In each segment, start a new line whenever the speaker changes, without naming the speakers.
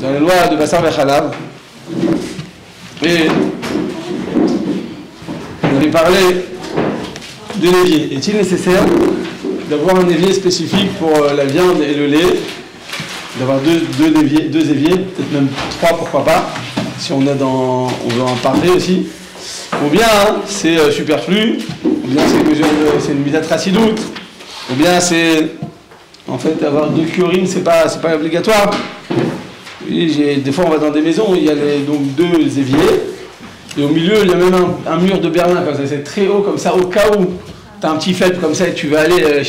dans les lois de Bassar Vechalav. Et on avait parlé de l'évier. Est-il nécessaire d'avoir un évier spécifique pour la viande et le lait? D'avoir deux éviers, peut-être même 3, pourquoi pas, si on veut en parler aussi. Ou bien c'est superflu, ou bien c'est une midat chassidout, ou bien c'est en fait avoir 2 curines, c'est pas obligatoire. Oui, des fois on va dans des maisons où il y a donc 2 éviers, et au milieu il y a même un mur de Berlin comme ça, c'est très haut comme ça, au cas où tu as un petit faible comme ça et tu vas aller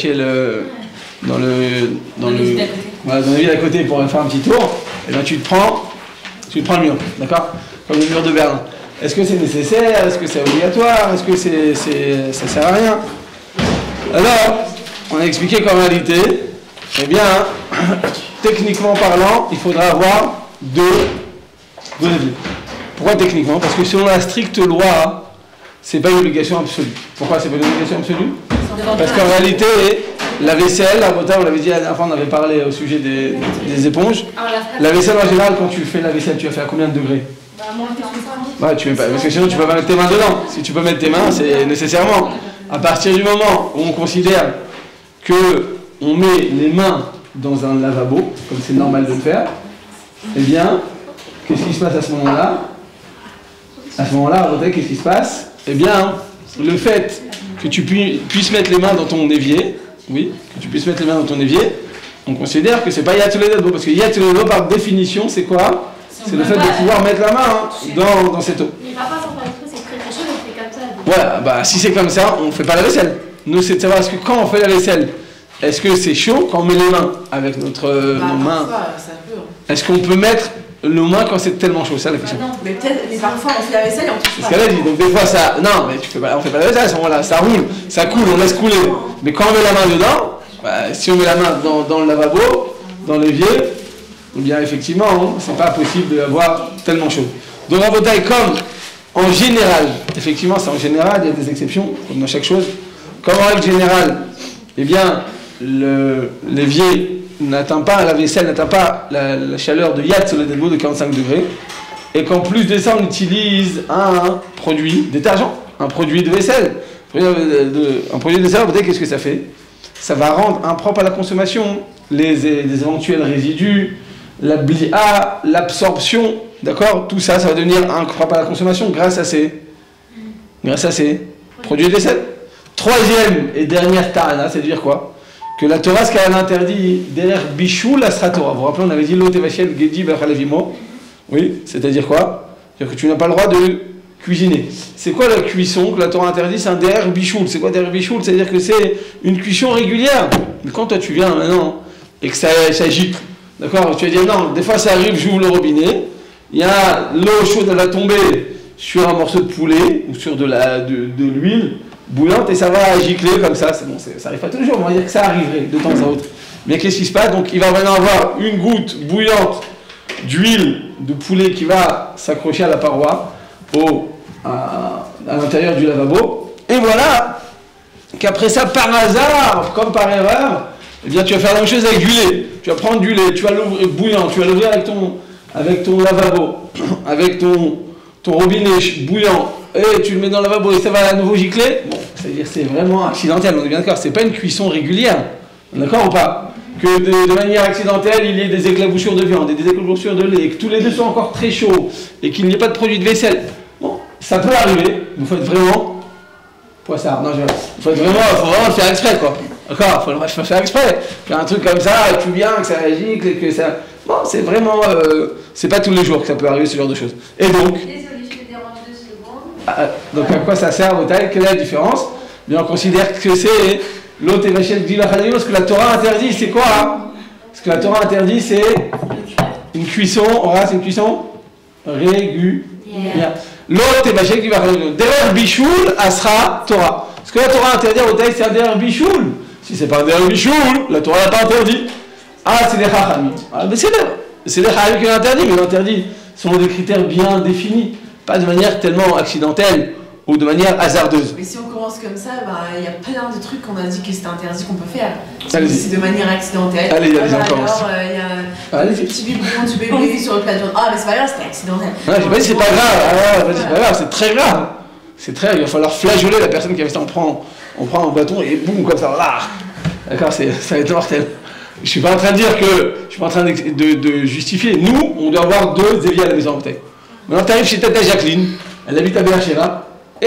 dans la ville à côté pour faire un petit tour, et bien tu te prends le mur, d'accord? Comme le mur de Berlin. Est-ce que c'est nécessaire? Est-ce que c'est obligatoire? Est-ce que ça sert à rien? Alors, on a expliqué qu'en réalité, eh bien, techniquement parlant, il faudra avoir 2 éviers. Pourquoi techniquement? Parce que selon la stricte loi, c'est pas une obligation absolue. Pourquoi c'est pas une obligation absolue? Parce qu'en réalité, la vaisselle, on l'avait dit la dernière fois, on avait parlé au sujet des éponges. La vaisselle en général, quand tu fais la vaisselle, tu vas faire à combien de degrés? Ouais, tu mets pas, parce que sinon tu peux pas mettre tes mains dedans. Si tu peux mettre tes mains, c'est nécessairement. À partir du moment où on considère que on met les mains dans un lavabo, comme c'est normal de le faire, eh bien, qu'est-ce qui se passe à ce moment-là? À ce moment-là, qu'est-ce qui se passe? Eh bien, le fait que tu puisses mettre les mains dans ton évier, oui, que tu puisses mettre les mains dans ton évier, on considère que c'est pas Yatsuledabo, parce que Yatsuledabo, par définition, c'est quoi? C'est le fait de pouvoir mettre la main dans cette eau.
Mais parfois, c'est très très chaud, on fait comme ça.
Voilà, bah si c'est comme ça, on ne fait pas la vaisselle. Nous, c'est de savoir, est-ce que quand on fait la vaisselle, est-ce que c'est chaud quand on met les mains avec nos mains? Est-ce qu'on peut mettre le moins quand c'est tellement chaud? C'est ça la question.
Mais peut-être, mais parfois on fait la vaisselle et on touche pas.
C'est ce qu'elle a dit. Donc des fois ça. Non, mais on fait pas la vaisselle à ce moment-là. Ça roule, ça coule, on laisse couler. Mais quand on met la main dedans, bah, si on met la main dans le lavabo, dans l'évier, eh bien effectivement, hein, c'est pas possible d'avoir tellement chaud. Donc en bataille, comme en général, effectivement c'est en général, il y a des exceptions, comme dans chaque chose, comme en règle générale, eh bien l'évier n'atteint pas, la vaisselle n'atteint pas la chaleur de Yad sur le dédbo de 45 degrés, et qu'en plus de ça on utilise un produit détergent, un produit de vaisselle. Un produit de vaisselle, peut-être qu'est-ce que ça fait? Ça va rendre impropre à la consommation les éventuels résidus, la blia, l'absorption, d'accord? Tout ça, ça va devenir impropre à la consommation grâce à ces produits de vaisselle. Troisième et dernière ta'ana, c'est de dire quoi? Que la Torah, ce qu'elle a interdit derrière Bichoul, la sera Torah. Vous vous rappelez, on avait dit l'eau Tevachel Gedi Bechalavimo. Oui, c'est-à-dire quoi? C'est-à-dire que tu n'as pas le droit de cuisiner. C'est quoi la cuisson que la Torah interdit? C'est un derrière Bichoul. C'est quoi derrière Bichoul? C'est-à-dire que c'est une cuisson régulière. Mais quand toi tu viens maintenant et que ça gicle, d'accord? Tu vas dire non, des fois ça arrive, j'ouvre le robinet, il y a l'eau chaude, elle va tomber sur un morceau de poulet ou sur de l'huile bouillante et ça va gicler comme ça. C'est bon, ça arrive pas tous les jours, on va dire que ça arriverait de temps à autre. Mais qu'est-ce qui se passe? Donc il va maintenant avoir une goutte bouillante d'huile de poulet qui va s'accrocher à la paroi, à l'intérieur du lavabo. Et voilà qu'après ça, par hasard, comme par erreur, eh bien, tu vas faire la même chose avec du lait. Tu vas prendre du lait, tu vas l'ouvrir bouillant, tu vas l'ouvrir avec ton lavabo, avec ton robinet bouillant, et tu le mets dans le lavabo et ça va à nouveau gicler. Bon, c'est-à-dire c'est vraiment accidentel, on est bien d'accord, c'est pas une cuisson régulière, d'accord ou pas? Que de manière accidentelle, il y ait des éclaboussures de viande et des éclaboussures de lait, et que tous les deux soient encore très chauds, et qu'il n'y ait pas de produit de vaisselle. Bon, ça peut arriver, vous faites vraiment... Poissard, non, il faut vraiment le faire exprès, quoi. D'accord, il faut le faire exprès. Faire un truc comme ça, et tout bien, que ça gicle, et que ça... Bon, c'est vraiment... c'est pas tous les jours que ça peut arriver, ce genre de choses. Et donc...
Désolé, je te dérange 2 secondes.
Donc à quoi ça sert, au taille? Quelle est la différence? Bien, on considère que c'est... L'autre évachel dit la ce que la Torah interdit, c'est quoi hein? Ce que la Torah interdit, c'est une cuisson, c'est une cuisson régulière. L'autre évachel dit la derrière Bichoul, asra Torah. Ce que la Torah interdit au taille, c'est un derrière Bichoul. Si c'est pas un derrière Bichoul, la Torah n'a pas interdit. Ah, c'est des Chachamim. Ah, mais c'est des Chachamim qui l'ont interdit, mais l'interdit selon des critères bien définis, pas de manière tellement accidentelle ou de manière hasardeuse.
Mais si on commence comme ça, il y a plein de trucs qu'on a dit que c'était interdit qu'on peut faire.
Allez-y.
Si c'est de manière accidentelle.
Allez, on commence.
Alors, il y a un petit biberon du bébé sur le plat de viande. Ah, mais c'est pas grave, c'était accidentel.
Ouais, j'ai pas dit c'est pas grave, c'est pas grave, c'est très grave. C'est très grave, il va falloir flageoler la personne qui a fait ça. On prend un bâton et boum, comme ça, là. D'accord, ça va être mortel. Je suis pas en train de dire que, je suis pas en train de justifier. Nous, on doit avoir 2 éviers à la maison, peut-être. Maintenant, t'arrives chez Tata Jacqueline, elle habite à Beersheba, et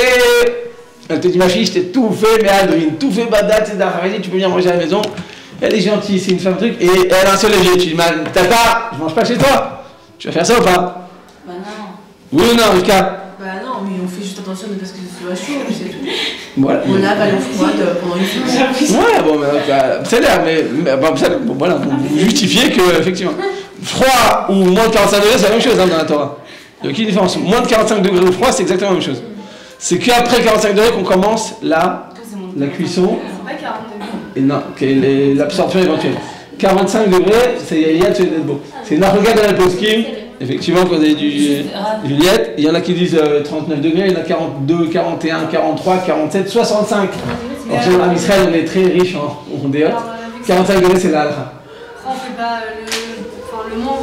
elle te dit, ma fille, je t'ai tout fait, mais Aldrine, tout fait badat, c'est d'arrêter, tu peux venir manger à la maison. Elle est gentille, c'est une femme truc, et elle a un seul évier. Tu dis, Tata, je mange pas chez toi. Tu vas faire ça ou pas?
Bah non.
Oui ou non, Lucas?
Bah non, mais on fait juste attention parce que ce soit chaud, c'est tout.
Voilà.
On lave à l'eau froide pendant une semaine.
Ouais, bon, c'est l'air, mais bon, voilà, vous justifiez que, effectivement, froid ou moins de 45 degrés, c'est la même chose dans la Torah. Il n'y a aucune différence. Moins de 45 degrés ou froid, c'est exactement la même chose. C'est qu'après 45 degrés qu'on commence la cuisson.
C'est pas 40 degrés.
Et non, l'absorption éventuelle. 45 degrés, c'est Yad Shedetbo. C'est une regarde dans la poskim. Effectivement, quand vous avez du Juliette, il y en a qui disent 39 degrés, il y en a 42, 41, 43, 47, 65. Alors, en Israël, on est très riche en déote. 45 degrés, c'est la halakha.
On fait pas le mont.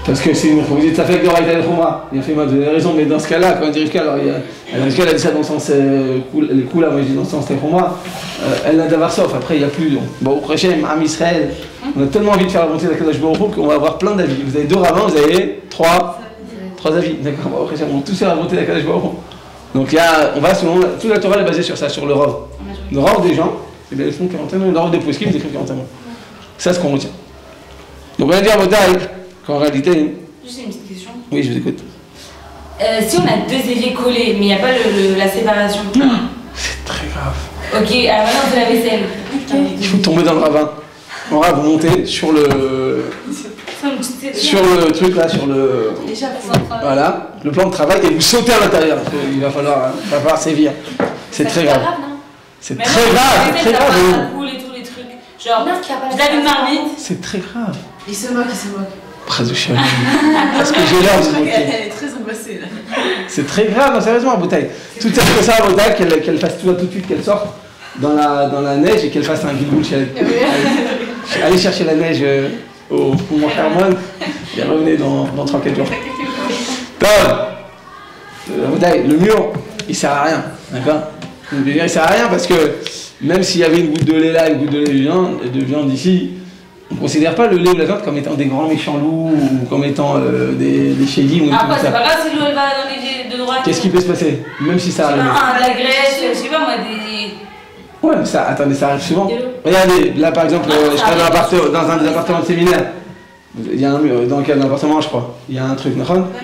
Parce que c'est une proposition de sa fête d'Oraïta El Khomra. Il a fait, moi, vous avez raison, mais dans ce cas-là, quand on dit Rivka, alors Rivka, elle a dit ça dans le sens les coups là, moi je dis dans le sens El Khomra. Elle n'a d'avoir sauf, après il n'y a plus. Bon, au prochain, Am Israël, on a tellement envie de faire la montée de la Kadosh Baruch Hu qu'on va avoir plein d'avis. Vous avez 2 rabbins, vous avez 3 avis. D'accord, au prochain, on va tous faire la montée de la Kadosh Baruch Hu. Donc on va selon. Toute la Torah est basée sur ça, sur le Rav. Le Rav des gens, c'est bien, ils font 41 ans, le Rav des Poskim, ils écrivent 41 ans. C'est ce qu'on retient. Donc on va dire à Motaï qu'en réalité.
Juste une petite question.
Oui, je vous écoute.
Si on a 2 éviers collés, mais il n'y a pas la séparation.
C'est très grave.
Ok, alors maintenant on fait la vaisselle.
Il faut tomber dans le ravin. On va vous monter sur le truc là, sur le. Voilà, le plan de travail et vous sautez à l'intérieur. Il va falloir sévir. C'est très grave. C'est très grave, c'est très grave.
Genre, vous avez une marmite.
C'est très grave.
Il se moque.
Parce que j'ai l'air de se moquer.
Elle est très angoissée là.
C'est très grave, sérieusement, à Boutaï. Tout ça que ça à Boutaï, qu'elle fasse tout de suite, qu'elle sorte dans la neige et qu'elle fasse un guilgoul chez elle. Allez chercher la neige au Mont Hermon et revenez dans 3-4 jours. Boutaï, le mur, il sert à rien, d'accord? Le mur, il sert à rien parce que même s'il y avait une goutte de lait là, une goutte de lait de viande ici, on ne considère pas le lait ou la viande comme étant des grands méchants loups ou comme étant des chélis ou
après, c'est pas grave si l'eau elle va dans les de droite.
Qu'est-ce qui peut se passer? Même si ça arrive.
De la graisse, je sais pas moi, des.
Ouais, mais ça, attendez, ça arrive souvent. Regardez, là par exemple, je travaille dans un des appartements de séminaire. Il y a un mur, dans quel appartement je crois? Il y a un truc, il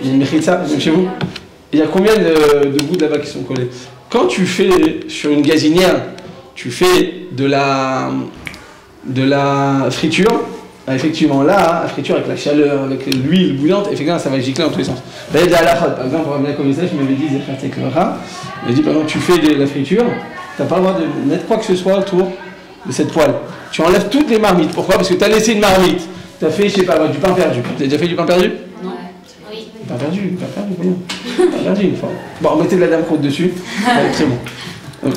y a une mechitza, même chez vous. Il y a combien de bouts là-bas qui sont collés? Quand tu fais sur une gazinière, tu fais de la friture, effectivement là, la friture avec la chaleur, avec l'huile bouillante, effectivement ça va gicler dans tous les sens. Par exemple, on va bien comme ça, je m'avais dit, il m'a dit, par exemple, tu fais de la friture, tu n'as pas le droit de mettre quoi que ce soit autour de cette poêle. Tu enlèves toutes les marmites. Pourquoi? Parce que tu as laissé une marmite. Tu as fait, je sais pas, du pain perdu. Tu as déjà fait du pain perdu?
Non. Oui.
Pain perdu, voyons. Pain perdu une fois. Bon, on mettait de la dame croûte dessus, ça va être très bon. Donc,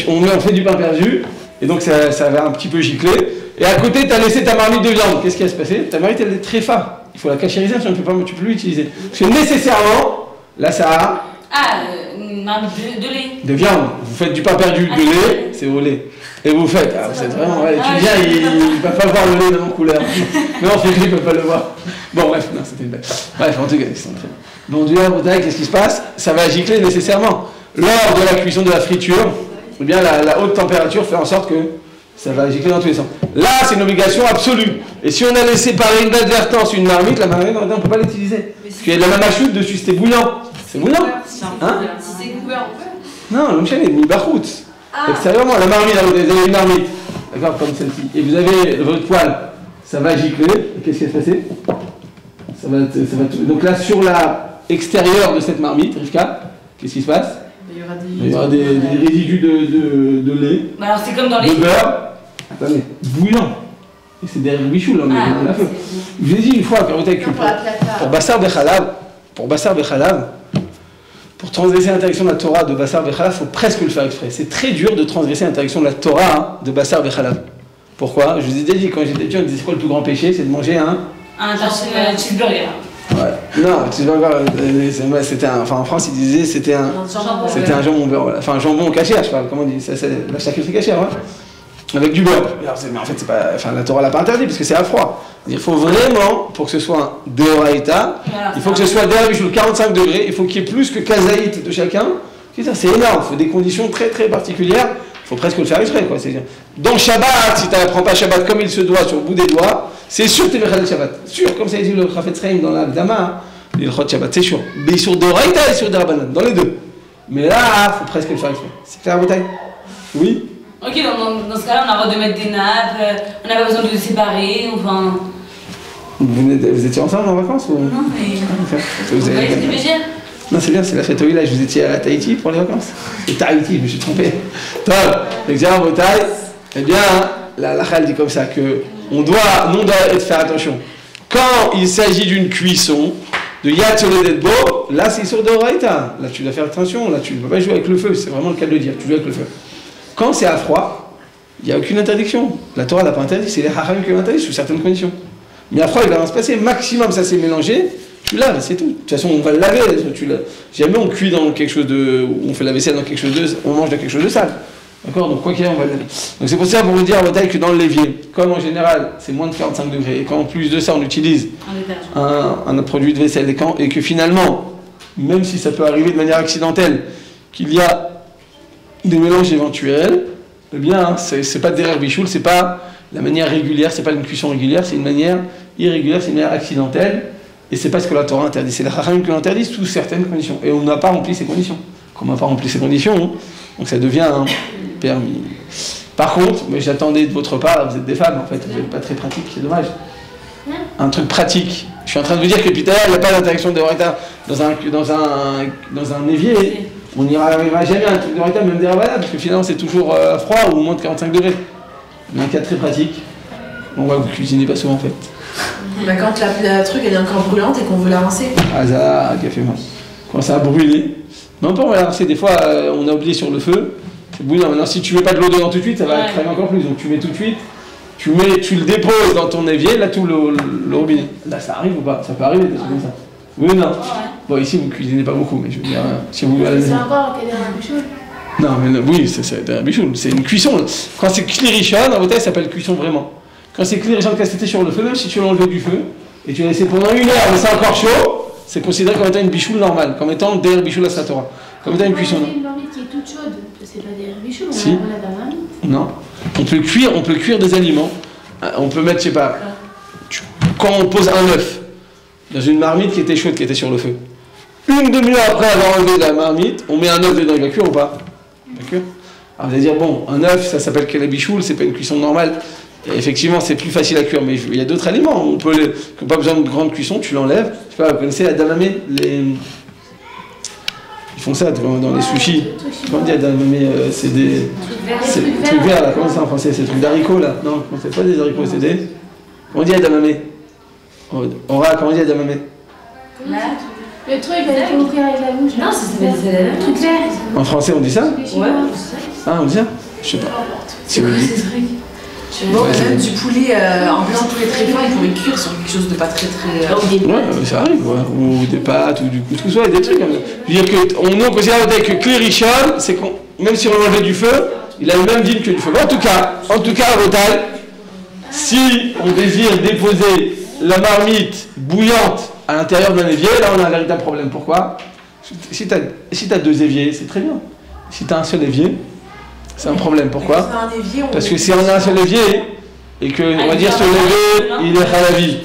on fait du pain perdu. Et donc ça va un petit peu gicler. Et à côté, tu as laissé ta marmite de viande. Qu'est-ce qui va se passer? Ta marmite, elle est très fade. Il faut la cachériser, sinon tu peux plus l'utiliser. Parce que nécessairement, là, ça a...
une marmite de lait.
De viande. Vous faites du pain perdu, de lait, c'est au lait. Et vous faites, vous êtes vraiment... Ouais, tu viens, il ne peut pas voir le lait de mon couleur. Mais en fait, il ne peut pas le voir. Bon, bref, non, c'était une blague. Bref, en tout cas, c'est fait. Bon, du Bretagne, qu'est-ce qui se passe? Ça va gicler nécessairement. Lors de la cuisson de la friture, eh bien, la haute température fait en sorte que ça va gicler dans tous les sens. Là, c'est une obligation absolue. Et si on a laissé par une inadvertance une marmite, la marmite, on ne peut pas l'utiliser. Parce qu'il y a de la même achoute dessus, c'était bouillant. C'est bouillant. Hein?
Si c'est couvert, on peut.
Non, le mchen est mis bachout. Extérieurement, la marmite, vous avez une marmite, d'accord, comme celle-ci. Et vous avez votre poêle, ça va gicler. Qu'est-ce qui va se passer? Ça va donc là, sur l'extérieur de cette marmite, Rivka, qu'est-ce qui se passe? Il y aura des résidus de lait,
alors c'est comme dans les...
de beurre, attendez, bouillant. Et c'est des bichous là, on l'a fait. Je vous ai dit une fois, pour Bassar Bechalav, pour transgresser l'interdiction de la Torah de Bassar Vechalav, il faut presque le faire exprès. C'est très dur de transgresser l'interdiction de la Torah de Bassar Vechalav. Pourquoi? Je vous ai déjà dit, quand j'étais étudiant, on disait c'est quoi le plus grand péché? C'est de manger un
cheeseburger.
Ouais. Non, cheeseburger, c'était un. Enfin, en France, ils disaient c'était un jambon beurre. Voilà. Enfin, un jambon caché, je parle. Comment on dit? C'est la charcuterie cachère, ouais. Avec du beurre. Mais en fait, c'est pas. Enfin, la Torah l'a pas interdit parce que c'est à froid. Il faut vraiment, pour que ce soit un Deoraita, il faut que ce soit Deoraita 45 degrés, il faut qu'il y ait plus que Kazaït de chacun. C'est énorme, il faut des conditions très très particulières. Il faut presque le faire exprès, quoi. Dans Shabbat, si tu n'apprends pas Shabbat comme il se doit sur le bout des doigts, c'est sûr que tu es Mechal Shabbat. Sûr, comme ça dit le Chafetz Chaim dans l'Agdama, l'Ilchot Shabbat, c'est sûr. Mais sur Deoraita et sur Derabanan, dans les deux. Mais là, il faut presque le faire exprès. C'est clair, Bouteille? Oui.
Ok, dans ce cas-là, on a le droit de mettre des nappes, on n'a pas besoin de les séparer, enfin...
Vous étiez ensemble en vacances ou...
Non, mais...
Vous avez...
C'était légère.
Non, c'est bien, c'est la fête au village. Vous étiez à Tahiti pour les vacances? C'est Tahiti, je me suis trompé. Top. L'examen Bouteille, eh bien, la halakha dit comme ça que on doit faire attention. Quand il s'agit d'une cuisson, de Yad sur le Dedbo, là c'est sur Deoraita. Là tu dois faire attention, là tu ne peux pas jouer avec le feu, c'est vraiment le cas de le dire, tu joues avec le feu. Quand c'est à froid, il n'y a aucune interdiction. La Torah n'a pas interdit, c'est les Hachamim qui l'interdisent sous certaines conditions. Mais à froid, il va rien se passer. Maximum, ça s'est mélangé, tu laves, c'est tout. De toute façon, on va le laver. Jamais on cuit dans quelque chose de. On fait la vaisselle dans quelque chose de. On mange dans quelque chose de sale. D'accord? Donc, quoi qu'il y ait, on va le laver. Donc, c'est pour ça, pour vous dire, que dans le l'évier, comme en général, c'est moins de 45 degrés, et qu'en plus de ça, on utilise un produit de vaisselle, et que finalement, même si ça peut arriver de manière accidentelle, qu'il y a des mélanges éventuels, eh bien, c'est pas derrière bichoul, c'est pas la manière régulière, c'est pas une cuisson régulière, c'est une manière irrégulière, c'est une manière accidentelle, et c'est pas ce que la Torah interdit. C'est la Chachamim qui l'interdit sous certaines conditions. Et on n'a pas rempli ces conditions. Comme on n'a pas rempli ces conditions, donc ça devient un permis. Par contre, mais j'attendais de votre part, vous êtes des femmes en fait, vous n'êtes pas très pratiques, c'est dommage. Un truc pratique. Je suis en train de vous dire que depuis tout à l'heure, il n'y a pas d'interdiction de Deoraita dans un évier. On n'arrivera jamais à un truc de Deoraita, même des Rabbana, parce que finalement c'est toujours froid ou moins de 45 degrés. Mais un cas très pratique, on voit que vous cuisinez pas souvent en fait.
Bah quand la truc elle est encore brûlante et qu'on veut la rincer.
Ah ça, café moi. Quand ça a brûlé, non pas on va la rincer, des fois on a oublié sur le feu, c'est bouillant. Maintenant si tu mets pas de l'eau dedans tout de suite, ça va cramer encore plus. Donc tu mets tout de suite, tu le déposes dans ton évier, là tout le robinet. Là ça arrive ou pas? Ça peut arriver des trucs comme ça. Oui ou non? Bon ici vous cuisinez pas beaucoup, mais je veux dire, si vous...
C'est encore qu'il y a un bichoul.
Non mais oui, c'est un bichoul, c'est une cuisson. Quand c'est klirishon, en bouteille ça s'appelle cuisson vraiment. Quand c'est klirishon quand c'était sur le feu, même si tu l'as enlevé du feu, et tu l'as laissé pendant 1 heure, mais c'est encore chaud, c'est considéré comme étant une bichoule normale, comme étant derrière bichoule à Satora. Comme étant une cuisson.
Une marmite qui est toute chaude, c'est pas des bichoul, on
si.
a la marmite.
Non. On peut cuire des aliments. On peut mettre, je sais pas, quand on pose un œuf dans une marmite qui était chaude, qui était sur le feu. 1 demi-heure après avoir enlevé la marmite, on met un œuf dedans, il va cuire ou pas? Il va cuire. Alors vous allez dire, bon, un œuf, ça s'appelle kalabichoul, c'est pas une cuisson normale. Et effectivement, c'est plus facile à cuire, mais il y a d'autres aliments. On peut qui n'ont pas besoin de grande cuisson, tu l'enlèves. Je sais pas, vous connaissez la damamé, ils font ça dans les sushis. Comment dire damamé? C'est des trucs verts là, comment c'est en français? C'est des trucs d'haricots là? Non, c'est pas des haricots, c'est des. Comment on dit damamé? Aura, comment on dit damamé?
Le truc avec l'ouvrir avec la bouche.
Non, c'est le
truc vert.
En français, on dit ça?
Ouais.
Ah, on dit ça? Je sais pas.
C'est quoi ces trucs?
Bon, même du poulet en blanc très très fin, il pourrait cuire sur quelque chose de pas très très.
Ouais, ça arrive, ouais. Ou des pâtes, ou du couscous, ouais, des trucs. Je veux dire qu'on considère que klirishon, c'est qu'on, même si on enlevait du feu, il a le même dîme que du feu. En tout cas, à Rotal, si on désire déposer la marmite bouillante à l'intérieur d'un évier, là on a un véritable problème. Pourquoi? Si tu as 2 éviers, c'est très bien. Si tu as un seul évier, c'est un problème. Pourquoi? Parce que si on a un seul évier, et que, on va dire, ce évier, il est halavi,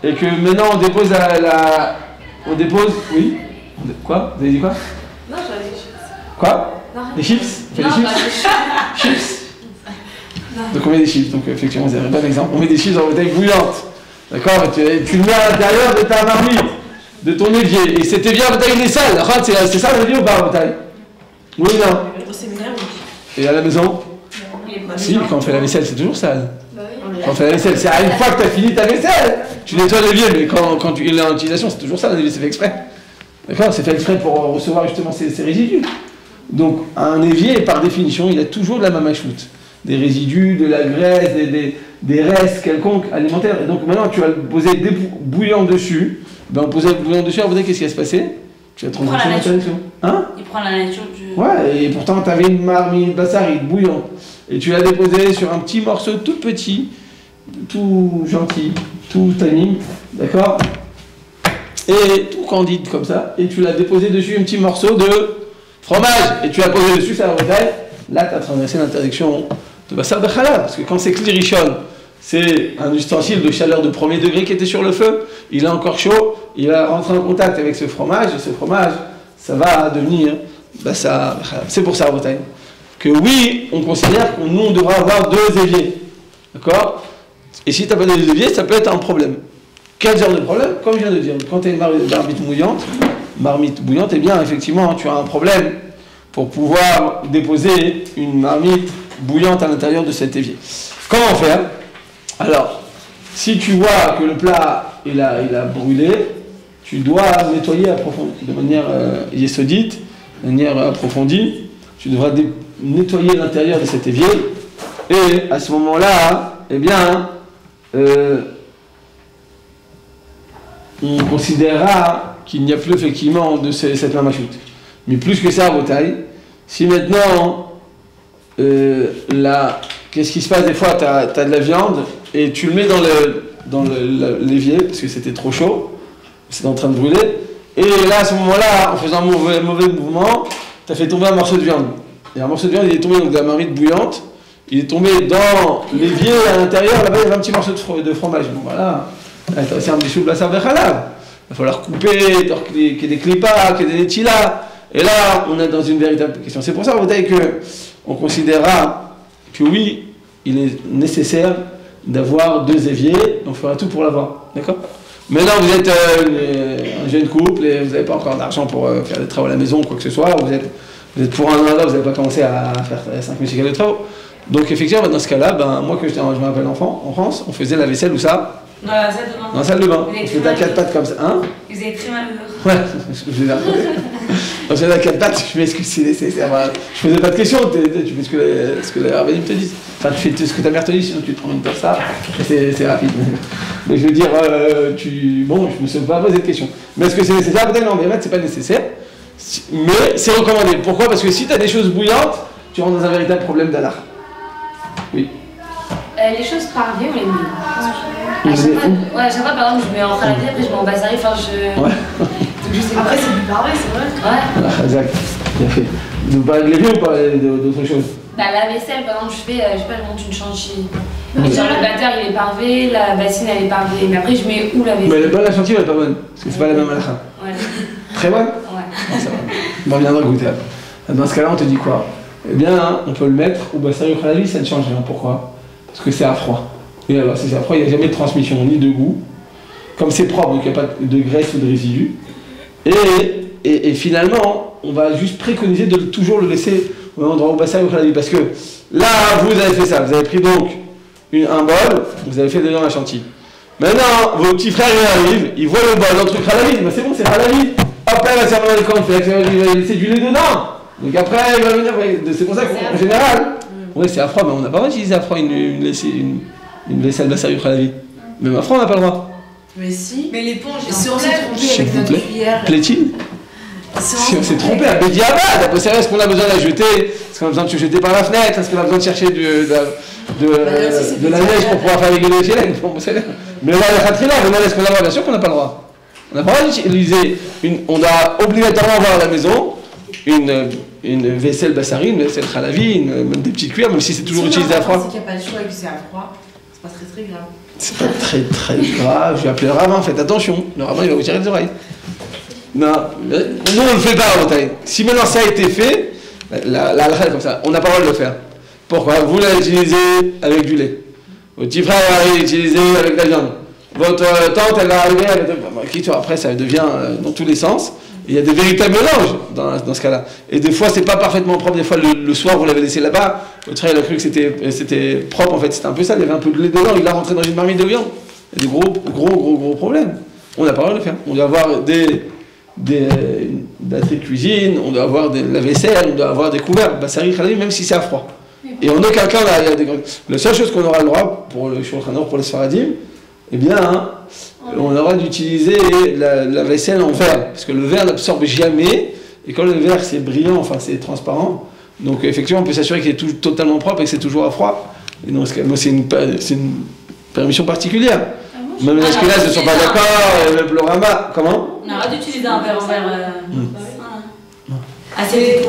et que maintenant on dépose on dépose, oui? Quoi? Vous avez dit quoi?
Non, j'avais des chips.
Quoi? Des chips? On fait des chips? Chips? Donc on met des chips, donc effectivement c'est un bon exemple. On met des chips dans une bouteille bouillante. D'accord? Tu le mets à l'intérieur de ta marmite, de ton évier, et cet évier à bouteille il est sale. C'est ça l'évier ou pas à bouteille? Oui ou non? Et à la maison? Si, quand on fait la vaisselle, c'est toujours sale. Quand on fait la vaisselle, c'est une fois que tu as fini ta vaisselle, tu nettoies l'évier, mais quand tu l'as en utilisation, c'est toujours sale, l'évier, c'est fait exprès. D'accord? C'est fait exprès pour recevoir justement ces résidus. Donc un évier, par définition, il a toujours de la mamachoute. Des résidus, de la graisse, des restes quelconques alimentaires. Et donc maintenant, tu vas poser des bouillons dessus. Ben, on posait le bouillon dessus, alors vous savez qu'est-ce qui va se passer? Tu vas transitionner la direction. Hein?
Il prend la nature du...
Ouais, et pourtant tu avais une marmite bassari bouillon. Et tu l'as déposé sur un petit morceau tout petit, tout gentil, tout anime, d'accord? Et tout candide comme ça. Et tu l'as déposé dessus un petit morceau de fromage. Et tu l'as posé dessus, ça va regarder. Là, tu as traversé l'interdiction de Bassar de Khalal. Parce que quand c'est Klirichon, c'est un ustensile de chaleur de premier degré qui était sur le feu. Il est encore chaud. Il va rentrer en contact avec ce fromage. Et ce fromage, ça va devenir Bassar de Khalal. C'est pour ça, Bretagne, que oui, on considère que nous, on devra avoir 2 éviers. D'accord? Et si tu n'as pas 2 éviers, ça peut être un problème. Quel genre de problème? Comme je viens de dire, quand tu as une marmite bouillante, eh bien, effectivement, tu as un problème pour pouvoir déposer une marmite bouillante à l'intérieur de cet évier. Comment faire? Alors, si tu vois que le plat il a brûlé, tu dois nettoyer de manière yesodite, de manière approfondie. Tu devras nettoyer l'intérieur de cet évier. Et à ce moment-là, eh bien, on considérera qu'il n'y a plus effectivement de cette mamachoute. Mais plus que ça, Bretagne, si maintenant, qu'est-ce qui se passe des fois, tu as de la viande et tu le mets dans l'évier parce que c'était trop chaud, c'est en train de brûler, et là, à ce moment-là, en faisant un mauvais mouvement, tu as fait tomber un morceau de viande. Et un morceau de viande, il est tombé dans la marmite bouillante, il est tombé dans l'évier à l'intérieur, là-bas, il y avait un petit morceau de fromage. Bon, voilà, tu as aussi un petit chou de Bassar de Khalal. Il va falloir couper, qu'il y ait des clipas, qu'il y ait des netchilas. Et là, on est dans une véritable question. C'est pour ça, qu'on considérera que oui, il est nécessaire d'avoir 2 éviers, donc on fera tout pour l'avoir. D'accord? Maintenant, vous êtes un jeune couple et vous n'avez pas encore d'argent pour faire des travaux à la maison ou quoi que ce soit. Vous êtes pour un an là, vous n'avez pas commencé à faire 5 000 shekels de travaux. Donc effectivement, dans ce cas-là, moi je me rappelle enfant, en France, on faisait la vaisselle où ça?
Dans la salle de bain.
Dans la salle de bain. On faisait à 4 pattes comme ça. Hein?
Vous avez très mal au
Ouais, je vous ai raconté. On faisait à 4 pattes, je fais ce que c'est nécessaire. Voilà. Je faisais pas de questions, tu fais ce que la rabbinim te dit. Enfin, tu fais ce que ta mère te dit, sinon tu te prends une tasse ça, c'est rapide. Mais je veux dire, bon, je me suis pas posé de questions. Mais est-ce que c'est nécessaire? Peut-être non, mais en fait, c'est pas nécessaire. Mais c'est recommandé. Pourquoi? Parce que si tu as des choses bouillantes, tu rentres dans un véritable problème d'allah. Oui.
Les choses par vie, on les met. À chaque fois, par exemple, je mets en khaladi, après je mets en bazari, enfin je...
Ouais.
Donc je sais pas.
Après, c'est du parler, c'est vrai.
Ouais.
Ah, exact, bien fait. Vous parlez de l'évier ou parlez d'autres choses?
Bah la vaisselle, par exemple, je monte une chantilly. Genre le batteur il est parvé, la bassine elle est parvée, mais après je mets où la vaisselle?
Mais elle est bonne la chantilly, elle est pas bonne, parce que c'est pas la même halakha.
Ouais.
Très bonne?
Ouais.
Ah, ça va. On reviendra goûter après. Dans ce cas-là, on te dit quoi? Eh bien, on peut le mettre au bassari ou khalavi, ça ne change rien. Pourquoi? Parce que c'est à froid. Et alors, si c'est à froid, il n'y a jamais de transmission, ni de goût. Comme c'est propre, donc il n'y a pas de graisse ou de résidus. Et finalement, on va juste préconiser de toujours le laisser au même endroit au bassari ou khalavi. Parce que là, vous avez fait ça. Vous avez pris donc un bol, vous avez fait dedans la chantilly. Maintenant, vos petits frères ils arrivent, ils voient le bol, dans le truc khalavi, ils disent c'est bon, c'est khalavi. Hop là, il va servir le camp, il va laisser du lait dedans. Donc après, il va venir. C'est pour ça qu'en général, oui, c'est à froid, mais on n'a pas le droit d'utiliser à froid une vaisselle bassari ou khalavi. Même à froid, on n'a pas le droit.
Mais si.
Mais l'éponge,
si on s'est trompé avec notre cuillère.
Plaît-il? Si on s'est trompé à Bédiabad, après c'est vrai, est-ce qu'on a besoin de la jeter? Est-ce qu'on a besoin de se jeter par la fenêtre? Est-ce qu'on a besoin de chercher de la neige pour pouvoir faire les gueules de mais là, la khatrila, est-ce qu'on a le droit? Bien sûr qu'on n'a pas le droit. On n'a pas le droit d'utiliser on doit obligatoirement avoir à la maison une vaisselle bassari, une vaisselle khalavi, même des petites cuillères, même si c'est toujours utilisé à froid.
Si qu'il n'y a pas le choix et que c'est à froid, c'est pas très grave.
C'est pas très grave, je vais appeler le rabbin, faites attention, le rabbin il va vous tirer les oreilles. Non, nous on ne le fait pas en Bretagne. Si maintenant ça a été fait, la halakha est comme ça, on n'a pas le droit de le faire. Pourquoi? Vous l'avez utilisé avec du lait. Votre petit frère va l'utiliser avec de la viande. Votre tante elle va arriver avec... Après ça devient dans tous les sens. Il y a des véritables mélanges dans ce cas-là. Et des fois c'est pas parfaitement propre, des fois le soir vous l'avez laissé là-bas, votre frère il a cru que c'était propre, en fait c'était un peu ça, il y avait un peu de lait dedans, il l'a rentré dans une marmite de viande. Il y a des gros problèmes. On n'a pas le droit de le faire. On doit avoir une batterie de cuisine, on doit avoir la vaisselle, on doit avoir des couverts, bassari, khalavi, même si c'est à froid. Et en aucun cas, il y a des grandes... La seule chose qu'on aura le droit pour le shulchan aruch, pour les sfaradim, eh bien, hein, on aura d'utiliser la vaisselle en verre, parce que le verre n'absorbe jamais, et quand le verre c'est brillant, enfin c'est transparent, donc effectivement on peut s'assurer qu'il est totalement propre et que c'est toujours à froid. Et donc c'est une permission particulière. Même les Ashkénazes ne sont pas d'accord, même le Rama, comment?
On a le droit d'utiliser un verre en verre. Assiette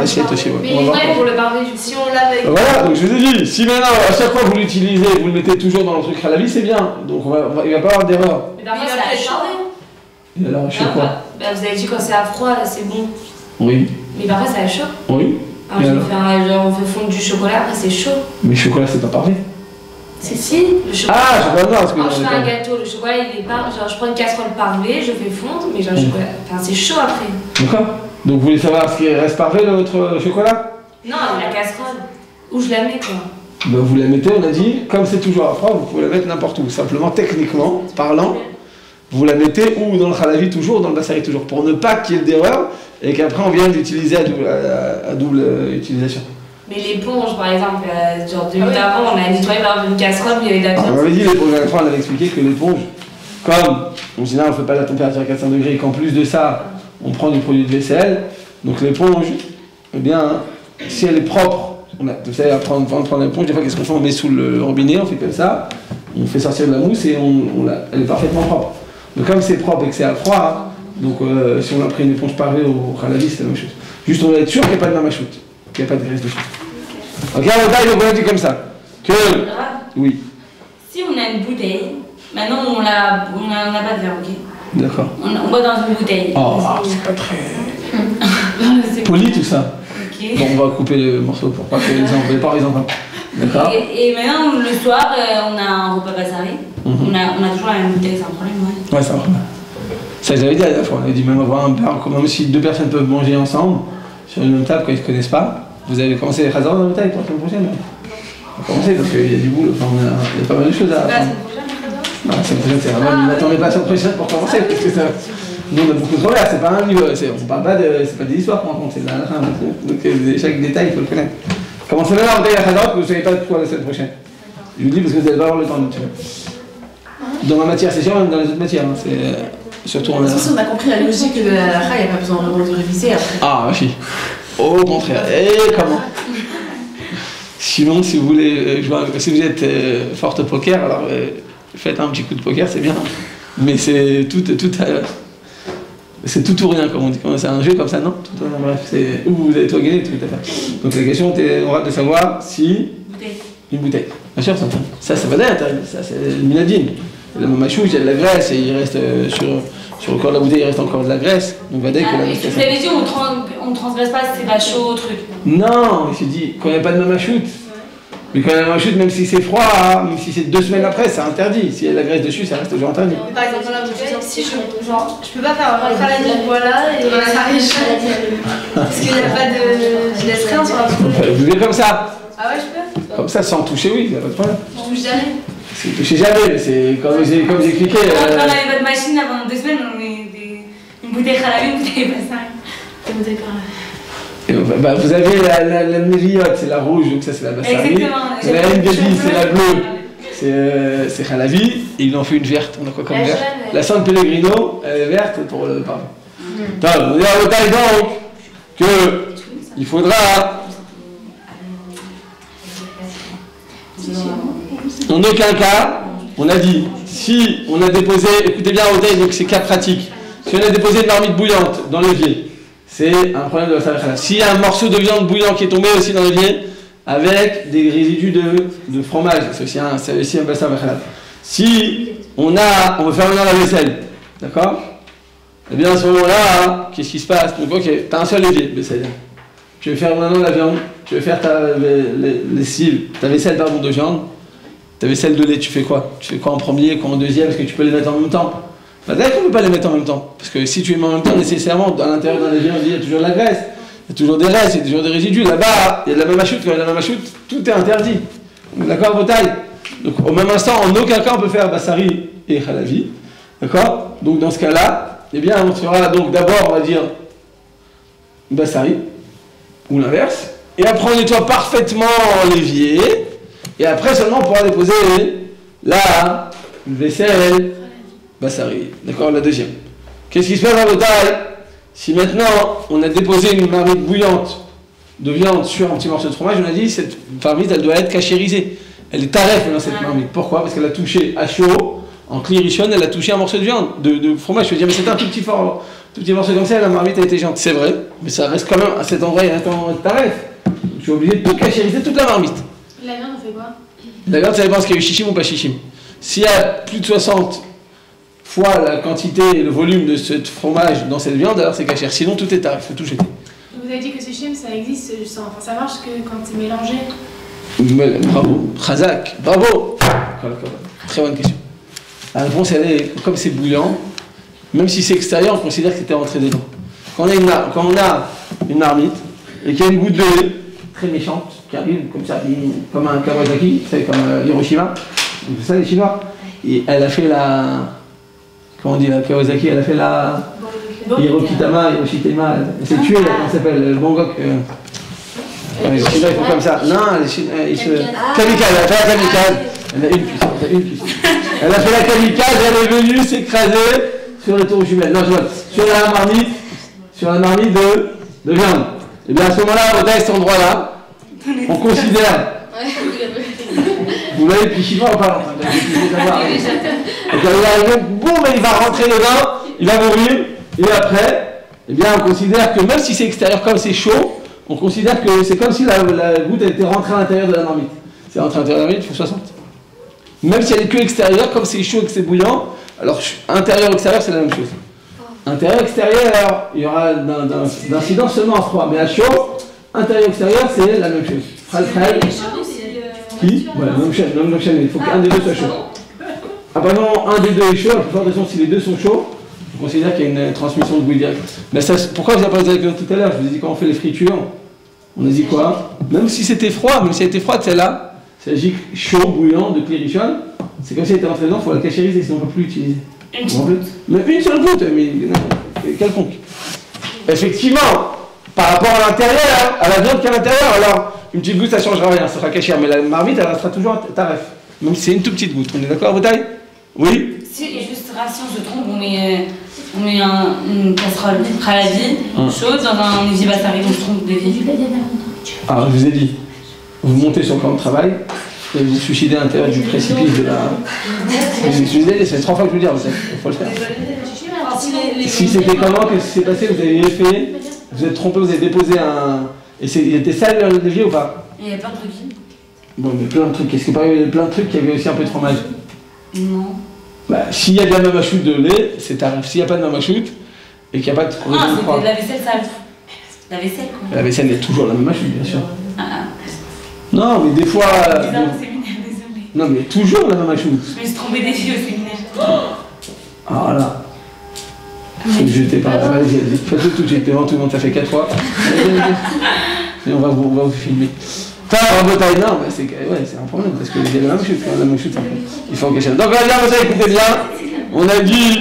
assiette aussi, ouais.
Mais il est vrai pour le parler, si on lave avec...
Voilà, donc je vous ai dit, si maintenant à chaque fois vous l'utilisez, vous le mettez toujours dans le truc à la vie, c'est bien. Donc il ne va pas y avoir d'erreur.
Mais parfois c'est à chaud.
Et alors, chaud quoi?
Vous avez dit quand c'est à froid, c'est bon.
Oui.
Mais parfois c'est à chaud.
Oui.
Alors, on fait fondre du chocolat, après c'est chaud.
Mais le chocolat c'est pas parfait.
Si, le chocolat.
Ah, chocolat noir, parce que
quand je fais un gâteau, le chocolat il est pas. Genre je prends une casserole parvée, je fais fondre, mais j'ai un chocolat. Enfin c'est chaud après.
D'accord. Donc vous voulez savoir ce qui reste parfait de votre chocolat?
Non, la casserole. Où je la mets quoi.
Ben, vous la mettez, on a dit, comme c'est toujours à froid, vous pouvez la mettre n'importe où. Simplement, techniquement parlant, vous la mettez ou dans le khalavi toujours, dans le bassari toujours, pour ne pas qu'il y ait d'erreur et qu'après on vienne l'utiliser à double utilisation.
Mais l'éponge, par exemple, genre 2 minutes avant, on a nettoyé par une casserole, il y avait de la viande.
On avait dit, on avait expliqué que l'éponge, comme en général on ne fait pas la température à 400 degrés, et qu'en plus de ça, on prend du produit de vaisselle, donc l'éponge, eh bien, si elle est propre, vous savez, avant de prendre l'éponge, des fois, qu'est-ce qu'on fait? On met sous le robinet, on fait comme ça, on fait sortir de la mousse et elle est parfaitement propre. Donc comme c'est propre et que c'est à froid, donc si on a pris une éponge parée au khalavi, c'est la même chose. Juste on va être sûr qu'il n'y a pas de mamachout, qu'il n'y a pas de graisse dessus. Ok, donc on a dit comme ça, que... Oui.
Si on a une bouteille, maintenant on n'a pas de verre, ok?
D'accord.
On boit dans une bouteille.
Oh, c'est pas très... poli tout ça.
Ok.
Bon, on va couper le morceau pour pas que les gens ne pas. D'accord.
Et maintenant, le soir, on a un repas bassari. On a toujours la même bouteille, c'est un problème, ouais.
Ouais, c'est un problème. Ça, j'avais dit à la fois, on avait dit même avoir un père en commun, si 2 personnes peuvent manger ensemble, sur une même table, quand ils ne se connaissent pas. Vous avez commencé les chazars dans la bouteille pour la semaine prochaine? On va commencer parce qu'il y a du boulot, enfin, il y a pas mal de choses à apprendre. Non, la semaine prochaine, c'est vraiment. N'attendez pas la semaine prochaine pour commencer, parce que ça. Nous, on a beaucoup de travers, c'est pas un niveau, on parle pas de. C'est pas des histoires qu'on raconte, c'est de la fin. Donc, chaque détail, il faut le connaître. Commencez maintenant à bouteille à chazar, que vous ne savez pas de quoi la semaine prochaine. Je vous dis parce que vous n'allez pas avoir le temps de tirer. Dans ma matière, c'est sûr, même dans les autres matières. Hein, surtout en.
On a compris la logique de la halakha, il n'y a pas besoin vraiment de réviser après.
Ah, oui. Au contraire. Et comment? Sinon, si vous voulez jouer, si vous êtes forte au poker, alors faites un petit coup de poker, c'est bien. Mais c'est c'est tout ou rien, comme on dit. C'est un jeu comme ça, non? Tout ou rien, bref. C'est où vous avez tout gagné, tout à fait. Donc la question, on aura de savoir si. Une bouteille. Bien sûr, ça va d'être. Ça, c'est une minadine. La mamachouche, il y a de la graisse et il reste sur le corps de la bouteille, il reste encore de la graisse. Donc va dire que la
vous avez dit, on transgresse pas, c'est pas chaud, truc.
Non, je dis, quand il n'y a pas de mamachoute. Mais quand il y a de mamachoute, même si c'est froid, hein, même si c'est 2 semaines après, c'est interdit. S'il y a de la graisse dessus, ça reste toujours interdit.
Par exemple, dans la bouteille, si je peux pas faire un khalavi, voilà, et ça arrive parce qu'il n'y a pas de. Je laisse rien sur la bouteille.
Vous voulez comme ça?
Ah ouais, je peux?
Comme ça, sans toucher, oui, il n'y a pas de problème.
Je touche jamais.
C'est toucher jamais, mais c'est comme j'ai expliqué.
Quand on n'avait pas de machine, là, pendant 2 semaines, on met une bouteille khalavi, une bouteille bassari.
Une bouteille par
Bah, vous avez la mériote, c'est la rouge, donc ça c'est la bassari.
Exactement.
La Ngedi, c'est la bleue, c'est khalavi. Et ils en fait une verte. On a quoi comme verte? La San Pellegrino, elle est verte pour le parfum. On est à l'otaille donc que il faudra. En aucun cas, on a dit, si on a déposé, écoutez bien Otaï, donc c'est cas pratique, si on a déposé une marmite bouillante dans l'évier, c'est un problème de la salade. S'il y a un morceau de viande bouillant qui est tombé aussi dans l'évier, avec des résidus de fromage, c'est aussi un bassin halal. Si on veut faire maintenant la vaisselle, d'accord? Eh bien à ce moment-là, qu'est-ce qui se passe? Donc ok, tu as un seul évier, vaisselle. Tu veux faire maintenant la viande, tu veux faire ta vaisselle de viande, ta vaisselle de lait, tu fais quoi? Tu fais quoi en premier, quoi en deuxième? Est-ce que tu peux les mettre en même temps? Peut-être qu'on ne peut pas les mettre en même temps. Parce que si tu les mets en même temps, nécessairement, à l'intérieur d'un évier, il y a toujours de la graisse, il y a toujours des restes, il y a toujours des résidus. Là-bas, il y a de la mamachoute, quand il y a de la mamachoute, tout est interdit. D'accord, vos tailles? Donc au même instant, en aucun cas, on peut faire bassari et khalavi. D'accord? Donc dans ce cas-là, eh bien, on fera donc d'abord, on va dire, bassari, ou l'inverse, et après on nettoie parfaitement l'évier, et après seulement on pourra déposer la vaisselle, bassari. D'accord, la deuxième. Qu'est-ce qui se passe dans le taille? Si maintenant on a déposé une marmite bouillante de viande sur un petit morceau de fromage, on a dit cette marmite elle doit être cachérisée. Elle est taref dans cette marmite. Pourquoi? Parce qu'elle a touché à chaud, en clirichonne, elle a touché un morceau de viande, de fromage. Je veux dire, mais c'est un tout petit morceau comme ça, la marmite a été gentille. C'est vrai, mais ça reste quand même à cet endroit, il reste en taref. Je suis obligé de tout cachériser, toute la marmite.
La viande, on fait quoi?
La viande, ça dépend s'il y a eu chichim ou pas chichim. S'il y a plus de 60 fois la quantité et le volume de ce fromage dans cette viande, alors c'est cachère. Sinon, tout est tarif, il faut tout jeter.
Vous avez dit que ce chim, ça existe, enfin, ça marche que quand c'est mélangé.
Bravo, Khazak, bravo. Très bonne question. La réponse, elle est, comme c'est bouillant, même si c'est extérieur, on considère que c'était rentré dedans. Quand on a une marmite et qu'il y a une goutte de lait très méchante qui arrive comme ça, comme un Kawasaki, c'est comme Hiroshima, c'est ça les Chinois, et elle a fait la... Comment on dit la Kawasaki, elle a fait la... Hiroshima, elle s'est tuée, comment ça s'appelle, le Bangkok. Les Chinois ils font comme ça. Non, ils se... Kamikaze, elle a fait la kamikaze. Elle a une puissance. Elle a fait la kamikaze, elle est venue s'écraser sur les tours jumelles. Non, je vois, sur la marmite de viande. Et bien à ce moment-là, à cet endroit-là, on considère. Vous l'avez depuis chinois ou pas? Donc il arrive, boum, il va rentrer dedans, il va mourir, et après, eh bien on considère que même si c'est extérieur, comme c'est chaud, on considère que c'est comme si la goutte a été rentrée à l'intérieur de la marmite. C'est rentré à l'intérieur de la marmite, il faut 60. Même si elle est que extérieure, comme c'est chaud et que c'est bouillant, alors intérieur-extérieur c'est la même chose. Intérieur-extérieur, il y aura d'incidence seulement en froid, mais à chaud, intérieur-extérieur c'est la même chose. Fral. Qui? Voilà, même chaîne, il faut qu'un des deux soit chaud. Apparemment, un des deux est chaud, la plupart des temps, si les deux sont chauds, on considère qu'il y a une transmission de bouille directe. Mais ça, pourquoi vous avez pas posé la question tout à l'heure? Je vous ai dit quand on fait les fritures, on a dit quoi? Même si c'était froid, même si elle était froide celle-là, il s'agit chaud, bouillant, de clirichon, c'est comme si elle était rentrée dedans, il faut la cachériser, sinon on ne peut plus l'utiliser. Mais une seule goutte, mais quelconque. Effectivement, par rapport à l'intérieur, à la viande qui est à l'intérieur, alors une petite goutte ça ne changera rien, ça sera cachère, mais la marmite elle restera toujours à taref. Même si c'est une toute petite goutte, on est d'accord, Boutaï? Oui?
Si, juste si on se trompe, on met une casserole khalabi chaude dans un évier bassari, on se trompe d'évier.
Ah, je vous ai dit, vous montez sur le camp de travail et vous suicidez à l'intérieur du précipice de la... Je vous ai dit, c'est 3 fois que je vous dis, il faut le faire. Si c'était comment, qu'est-ce qui s'est passé? Vous avez fait, vous êtes trompé, vous avez déposé un... Et il était sale l'évier ou pas?
Il y a plein de trucs.
Bon, mais plein de trucs. Est-ce que par exemple, il y avait plein de trucs, il y avait aussi un peu de fromage?
Non.
Bah, s'il y a de la mamachoute de lait, c'est tarif. S'il n'y a pas de mamachoute et qu'il n'y a pas de
c'était de la vaisselle sale. La vaisselle, quoi.
La vaisselle est toujours la mamachoute, bien sûr. Non, mais des fois...
Désolé.
Non, mais toujours la mamachoute.
Je me suis trompée des filles au séminaire.
Ah, voilà. J'étais pas... Vas-y, faites-le tout de suite, devant tout le monde, ça fait 4 fois. Et on va vous filmer. Pas en Bretagne, non, mais c'est un problème, parce qu'il y a la mamachoute, il faut que ça. Donc, là, écoutez bien, on a dit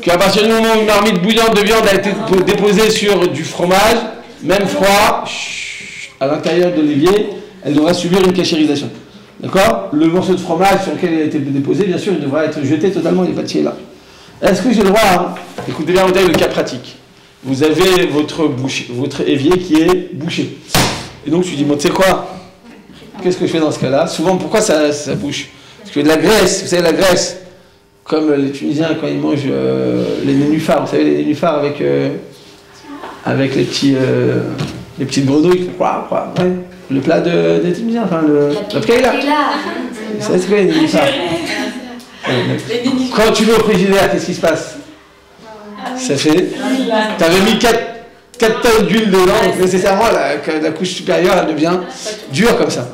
qu'à partir du moment où une marmite bouillante de viande a été déposée sur du fromage, même froid, à l'intérieur de l'évier, elle devra subir une cachérisation. D'accord? Le morceau de fromage sur lequel il a été déposé, bien sûr, il devra être jeté totalement, il n'est pas tiré là. Est-ce que j'ai le droit, écoutez bien, le cas pratique. Vous avez votre évier qui est bouché. Et donc tu dis, bon, tu sais quoi? Qu'est-ce que je fais dans ce cas-là? Souvent, pourquoi ça bouche? Parce que de la graisse, vous savez, la graisse, comme les Tunisiens quand ils mangent les nénuphars, vous savez, les nénuphars avec les petites grenouilles, quoi, ouais. Le plat des Tunisiens, enfin, la pkaïla. Vous savez, c'est quoi les nénuphars? Quand tu mets au frigidaire, qu'est-ce qui se passe? Ça fait... T'avais mis 4 tonnes d'huile dedans, donc nécessairement la couche supérieure elle devient dure comme ça.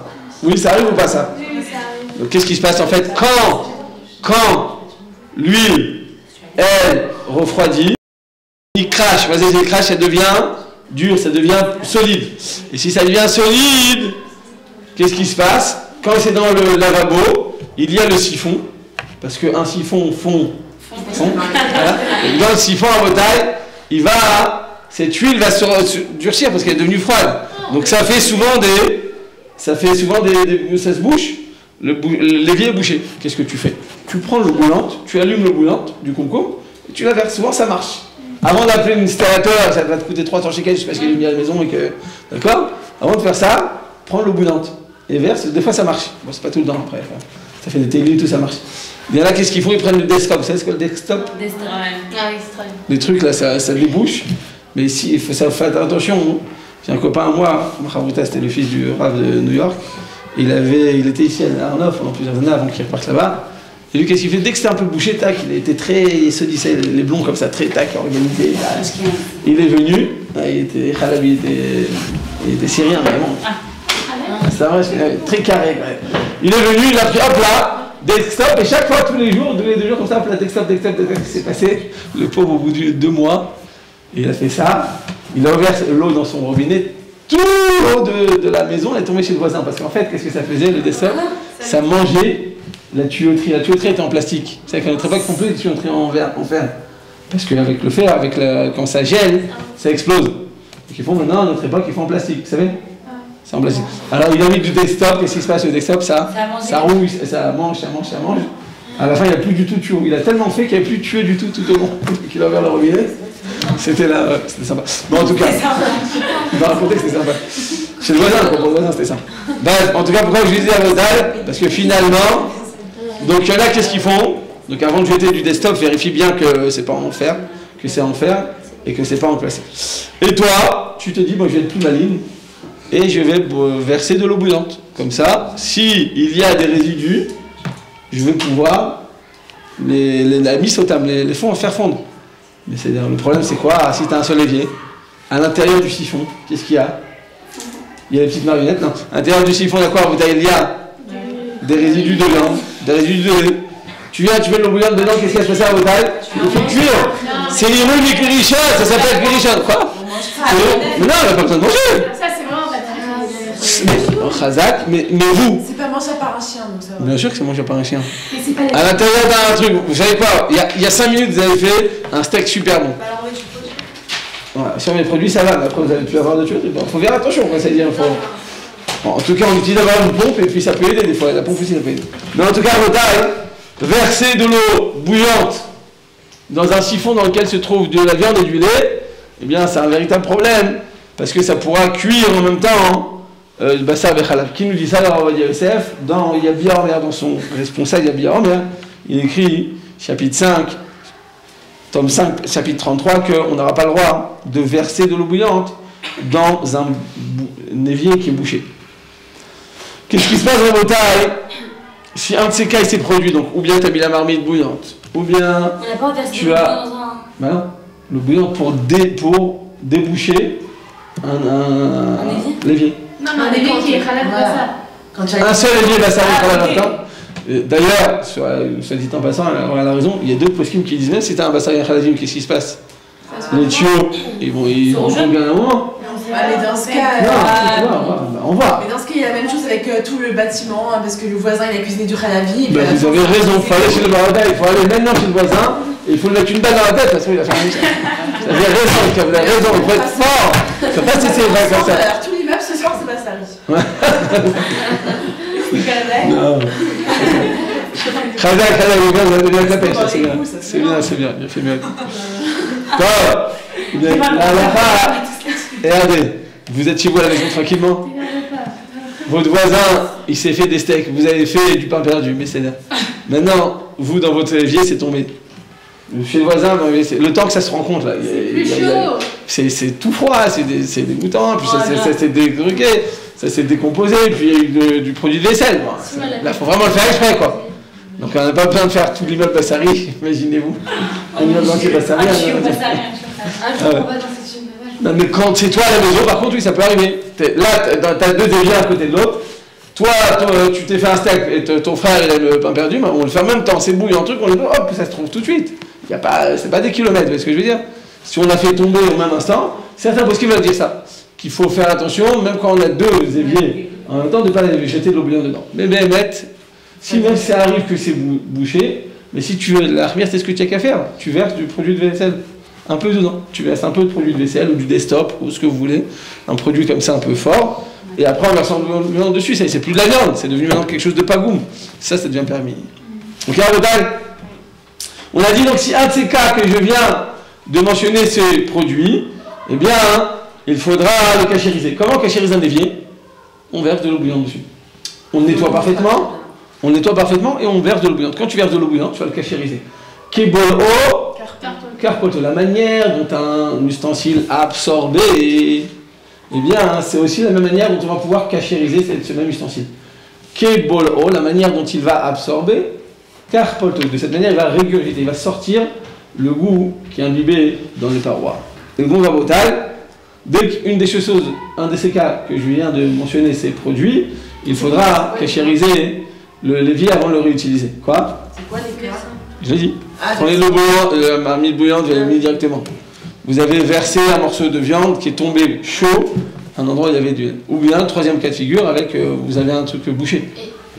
Oui, ça arrive ou pas ça? Donc qu'est-ce qui se passe en fait quand l'huile elle refroidit, il crache, vas-y, il crache, elle devient dure, ça devient solide. Et si ça devient solide, qu'est-ce qui se passe? Quand c'est dans le lavabo, il y a le siphon, parce qu'un siphon fond Voilà. Et dans le siphon à taille, cette huile va se durcir parce qu'elle est devenue froide. Donc ça fait souvent ça se bouche, l'évier est bouché. Qu'est-ce que tu fais? Tu prends l'eau bouillante, tu allumes l'eau bouillante du concombre, et tu la verses. Souvent ça marche. Avant d'appeler une installateur, ça va te coûter 300 shekels parce qu'il est mis à la maison et que. D'accord? Avant de faire ça, prends l'eau bouillante et verse. Des fois ça marche. Bon, c'est pas tout le temps après. Enfin, ça fait des télés et tout, ça marche. Il y en a, qu'est-ce qu'ils font? Ils prennent le desktop. Vous savez ce que le desktop?
Ah oui, c'est très bien.
Les trucs là, ça débouche. Mais ici, il faut faire attention. Hein. J'ai un copain à moi, Maharouta, c'était le fils du Rav de New York. Il était ici à Arnof pendant plusieurs années avant qu'il reparte là-bas. Et lui, qu'est-ce qu'il fait? Dès que c'était un peu bouché, tac, il était il se disait les blonds comme ça, très tac, organisé. Il est venu, il était Khalab, il était syrien vraiment. C'est vrai, très carré. Ouais. Il est venu, il a pris hop là, desktop, et chaque fois, tous les jours, 2 jours comme ça, desktop, c'est passé. Le pauvre, au bout de 2 mois, il a fait ça, il a ouvert l'eau dans son robinet. Tout l'eau de la maison est tombée chez le voisin. Parce qu'en fait, qu'est-ce que ça faisait, le desktop? Ça mangeait la tuyauterie. La tuyauterie était en plastique. Vous savez qu'à notre époque, on peut les tuyauteries en fer. Parce qu'avec le fer, quand ça gèle, ça explose. Donc ils font maintenant, à notre époque, ils font en plastique. Vous savez? C'est en plastique. Alors il a mis du desktop. Qu'est-ce qui se passe au desktop? Ça rouille, ça mange. À la fin, il n'y a plus du tout de tuyau. Il a tellement fait qu'il n'y a plus de tuyau du tout au long. Qu'il a ouvert le robinet. C'était sympa. Bon, en tout cas, dans le contexte, c'était sympa. Chez le voisin, pour le voisin, c'était ça. Bref, en tout cas, pourquoi je disais à Vodal? Parce que finalement, donc il y en a, qu'est-ce qu'ils font? Donc avant de jeter du desktop, vérifie bien que c'est pas en fer, que c'est en fer et que c'est pas en plastique. Et toi, tu te dis, bon, je vais être plus maligne et je vais verser de l'eau bouillante. Comme ça, s'il y a des résidus, je vais pouvoir la mise au table, les faire fondre. Mais le problème, c'est quoi? Si tu as un seul évier, à l'intérieur du siphon, qu'est-ce qu'il y a? Il y a des petites marionnettes, non? À l'intérieur du siphon, il y a quoi? Il y a des résidus de viande, des résidus de lait. Tu viens, tu mets de l'eau bouillante dedans, qu'est-ce qu'il y a de ça à Botaï? Tu le fais cuire. C'est l'irul du Kirishon, ça s'appelle Kirishon. Quoi? Mais non, il n'a pas besoin de manger.
Ça, c'est vraiment pas très.
Chazak, mais vous.
C'est pas mangé par un chien, donc ça va.
Bien sûr que c'est mangé par un chien. À l'intérieur d'un truc, vous savez quoi? Il y a 5 minutes, vous avez fait un steak super bon. Voilà, sur mes produits, ça va, mais après vous allez plus avoir de choses. Il faut faire attention, quoi, ça dit. En tout cas, on utilise d'abord une pompe et puis ça peut aider des fois. La pompe aussi, ça peut aider. Mais en tout cas, verser de l'eau bouillante dans un siphon dans lequel se trouve de la viande et du lait, eh bien, c'est un véritable problème parce que ça pourra cuire en même temps. Bassar Bechalab. Qui nous dit ça dans Ravadia Yosef? Dans Yabia Omer, dans son responsable Yabia Omer, il écrit, chapitre 5, tome 5, chapitre 33, qu'on n'aura pas le droit de verser de l'eau bouillante dans un évier qui est bouché. Qu'est-ce qui se passe dans Botaï? Si un de ces cas il s'est produit, donc ou bien tu as mis la marmite bouillante, ou bien tu as. Ben non, l'eau bouillante pour déboucher l'évier.
Non, mais un évier qui est Khalab Bassar.
Un seul évier Bassar et Khalab. D'ailleurs, soit dit en passant, elle a la raison, il y a d'autres poskim qui disent même si tu as un Bassar et Khalab, qu'est-ce qui se passe? Les tuyaux, ils vont combien à un moment?
Mais dans ce cas,
on voit.
Mais dans ce cas, il y a la même chose avec tout le bâtiment, hein, parce que le voisin il a cuisiné du halavi.
Vous avez raison, il faut aller chez le barada, il faut aller maintenant chez le voisin, et il faut lui mettre une balle dans la tête parce qu'il a fait un ça. Vous avez raison, vous avez raison, il faut être fort. Il ne faut pas cesser de comme ça.
Alors, tout l'immeuble ce soir, c'est Bassari.
Non. Khazak, vous avez bien tapé, c'est bien. C'est bien, il fait mieux. Regardez, vous êtes chez vous à la maison tranquillement. Votre voisin, il s'est fait des steaks, vous avez fait du pain perdu, mais c'est là. Maintenant, vous dans votre évier, c'est tombé. Chez le voisin, le temps que ça se rencontre là, c'est tout froid, c'est dégoûtant, puis ça s'est dégrugué, ça s'est décomposé, puis il y a eu du produit de vaisselle. Là, il faut vraiment le faire exprès quoi. Donc on n'a pas besoin de faire tout l'immeuble Bassari, imaginez-vous. Un immeuble entier Bassari,
un jour, on va dans cette chaîne.
Non mais quand c'est toi à la maison, par contre oui ça peut arriver. Là t'as 2 éviers à côté de l'autre. Toi tu t'es fait un steak et ton frère il a le pain perdu, on le fait en même temps, c'est bouillant un truc, on le fait, hop, ça se trouve tout de suite. C'est pas des kilomètres, vous voyez ce que je veux dire? Si on a fait tomber au même instant, certains poskim veulent dire ça. Qu'il faut faire attention, même quand on a 2 éviers, en même temps de ne pas jeter de l'eau bouillante dedans. Mais si même ça arrive que c'est bouché, Mais si tu veux la remise, c'est ce que tu as qu'à faire. Tu verses du produit de vaisselle un peu dedans. Tu verses un peu de produit de vaisselle ou du desktop ou ce que vous voulez. Un produit comme ça un peu fort. Et après, on verse le viande dessus. C'est plus de la viande. C'est devenu maintenant quelque chose de pas goût. Ça devient permis. Ok, à total. On a dit donc si un de ces cas que je viens de mentionner ces produits, eh bien, il faudra le cachériser. Comment cachériser un évier? On verse de l'eau bouillante dessus. On le nettoie parfaitement. On le nettoie parfaitement et on verse de l'eau bouillante. Quand tu verses de l'eau bouillante, tu vas le cachériser. Kebolo, carpoto. La manière dont un ustensile absorbé, eh bien, c'est aussi la même manière dont on va pouvoir cachériser ce même ustensile. Kebolo, la manière dont il va absorber, carpoto. De cette manière, il va régurgiter, il va sortir le goût qui est imbibé dans les parois. Et bon rabotal, dès qu'une des choses, un de ces cas que je viens de mentionner, ces produits, il faudra cachériser l'évier avant de le réutiliser. Quoi?
C'est quoi les cas?
Je l'ai dit. Prenez l'eau bouillante, la marmite bouillante, vous l'avez mis directement. Vous avez versé un morceau de viande qui est tombé chaud, un endroit où il y avait du lait. Ou bien, troisième cas de figure, avec vous avez un truc bouché.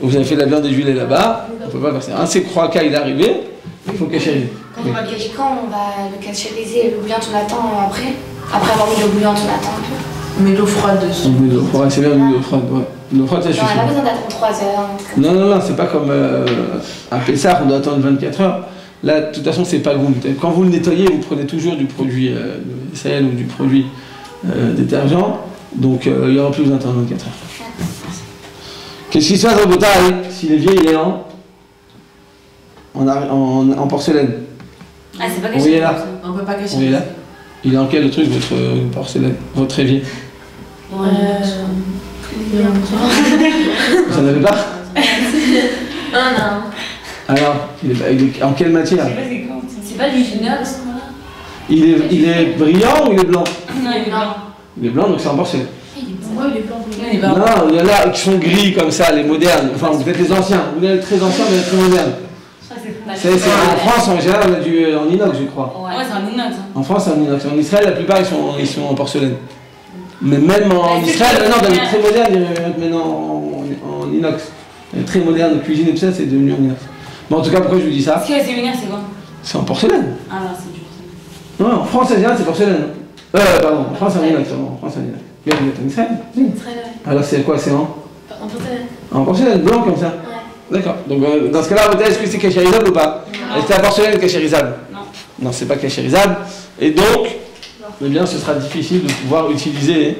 Vous avez fait de la viande et du lait là-bas, on ne peut pas verser. Un de ces trois cas, il est arrivé, il faut cachériser.
Quand on va le cachériser, l'eau bouillante, on attend après avoir mis l'eau bouillante, on attend un peu.
On met l'eau froide dessus.
On met l'eau froide, c'est bien l'eau froide. Ouais. L'eau froide, ça suffit.
On n'a pas besoin d'attendre 3 heures.
Non, c'est pas comme un Pessah, on doit attendre 24 heures. Là, de toute façon, c'est pas goût. Quand vous le nettoyez, vous prenez toujours du produit de vaisselle ou du produit détergent. Donc, il n'y aura plus besoin d'attendre 24 heures. Qu'est-ce qui se passe au bouteille si l'évier il est en porcelaine?
Ah, c'est pas
Vous voyez là?
On peut pas cacher.
Vous voyez là? Il est en quel truc votre porcelaine, votre évier?
Ouais.
Vous en avez pas?
Non.
Alors, il est en quelle matière?
C'est pas du inox, voilà.
Il est brillant ou il est blanc?
Non, il est blanc.
Il est blanc, donc c'est en porcelaine.
Pourquoi il est blanc?
Il est blanc.
Non, il y en a qui sont gris comme ça, les modernes. Enfin, vous êtes les anciens. Vous êtes très anciens, mais très modernes. C'est en France, en général, on a du en inox, je crois.
Ouais, c'est un inox.
En France, c'est en inox. En Israël, la plupart, ils sont en porcelaine. Mais même en Israël, maintenant, dans les très modernes, ils mettent maintenant en inox. Les très modernes, de cuisine et tout ça, c'est devenu en inox. Mais en tout cas, pourquoi je vous dis ça?
Ce qui est séminaire, c'est quoi?
C'est en porcelaine.
Ah, non, c'est du porcelaine.
Non, en France, en général, c'est porcelaine. Pardon, en France, c'est en inox. En France, c'est en inox. Mais vous êtes en Israël? Oui. Alors, c'est quoi? C'est en
porcelaine.
En porcelaine, blanc comme ça?
Ouais.
D'accord. Donc, dans ce cas-là, est-ce que c'est cachérisable ou pas? Est-ce que la porcelaine cachérisable?
Non.
Non, c'est pas cachérisable. Et donc, eh bien, ce sera difficile de pouvoir utiliser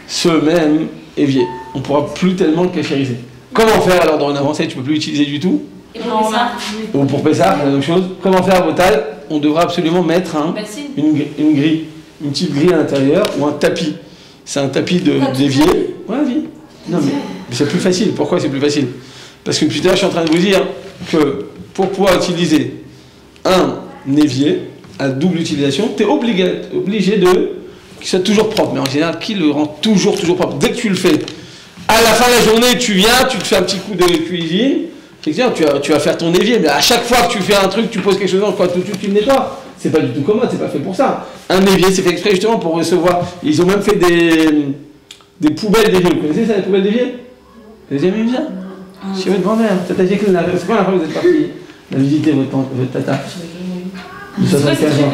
ce même évier. On ne pourra plus tellement le cachériser. Comment faire alors dorénavant? Ça, tu ne peux plus l'utiliser du tout?
Et pour ça?
Ou pour Pessah, la même chose. Comment faire à Botal? On devra absolument mettre une grille, une petite grille à l'intérieur ou un tapis. C'est un tapis d'évier. Ouais, vie. Non, mais c'est plus facile. Pourquoi c'est plus facile? Parce que depuis tout à l'heure, je suis en train de vous dire que pour pouvoir utiliser un évier à double utilisation, tu es obligé de qu'il soit toujours propre. Mais en général, qui le rend toujours propre? Dès que tu le fais, à la fin de la journée, tu viens, tu te fais un petit coup de cuisine, tu vas faire ton évier, mais à chaque fois que tu fais un truc, tu poses quelque chose dans quoi tout de suite tu le nettoies. C'est pas du tout commode, c'est pas fait pour ça. Un évier, c'est fait exprès justement pour recevoir. Ils ont même fait des poubelles d'évier. Vous connaissez ça, les poubelles d'évier? Vous avez jamais vu ça? Je suis votre grand-mère. Tata Jacqueline, c'est quand la fois que vous êtes parti la visiter votre tata? De 75 ans.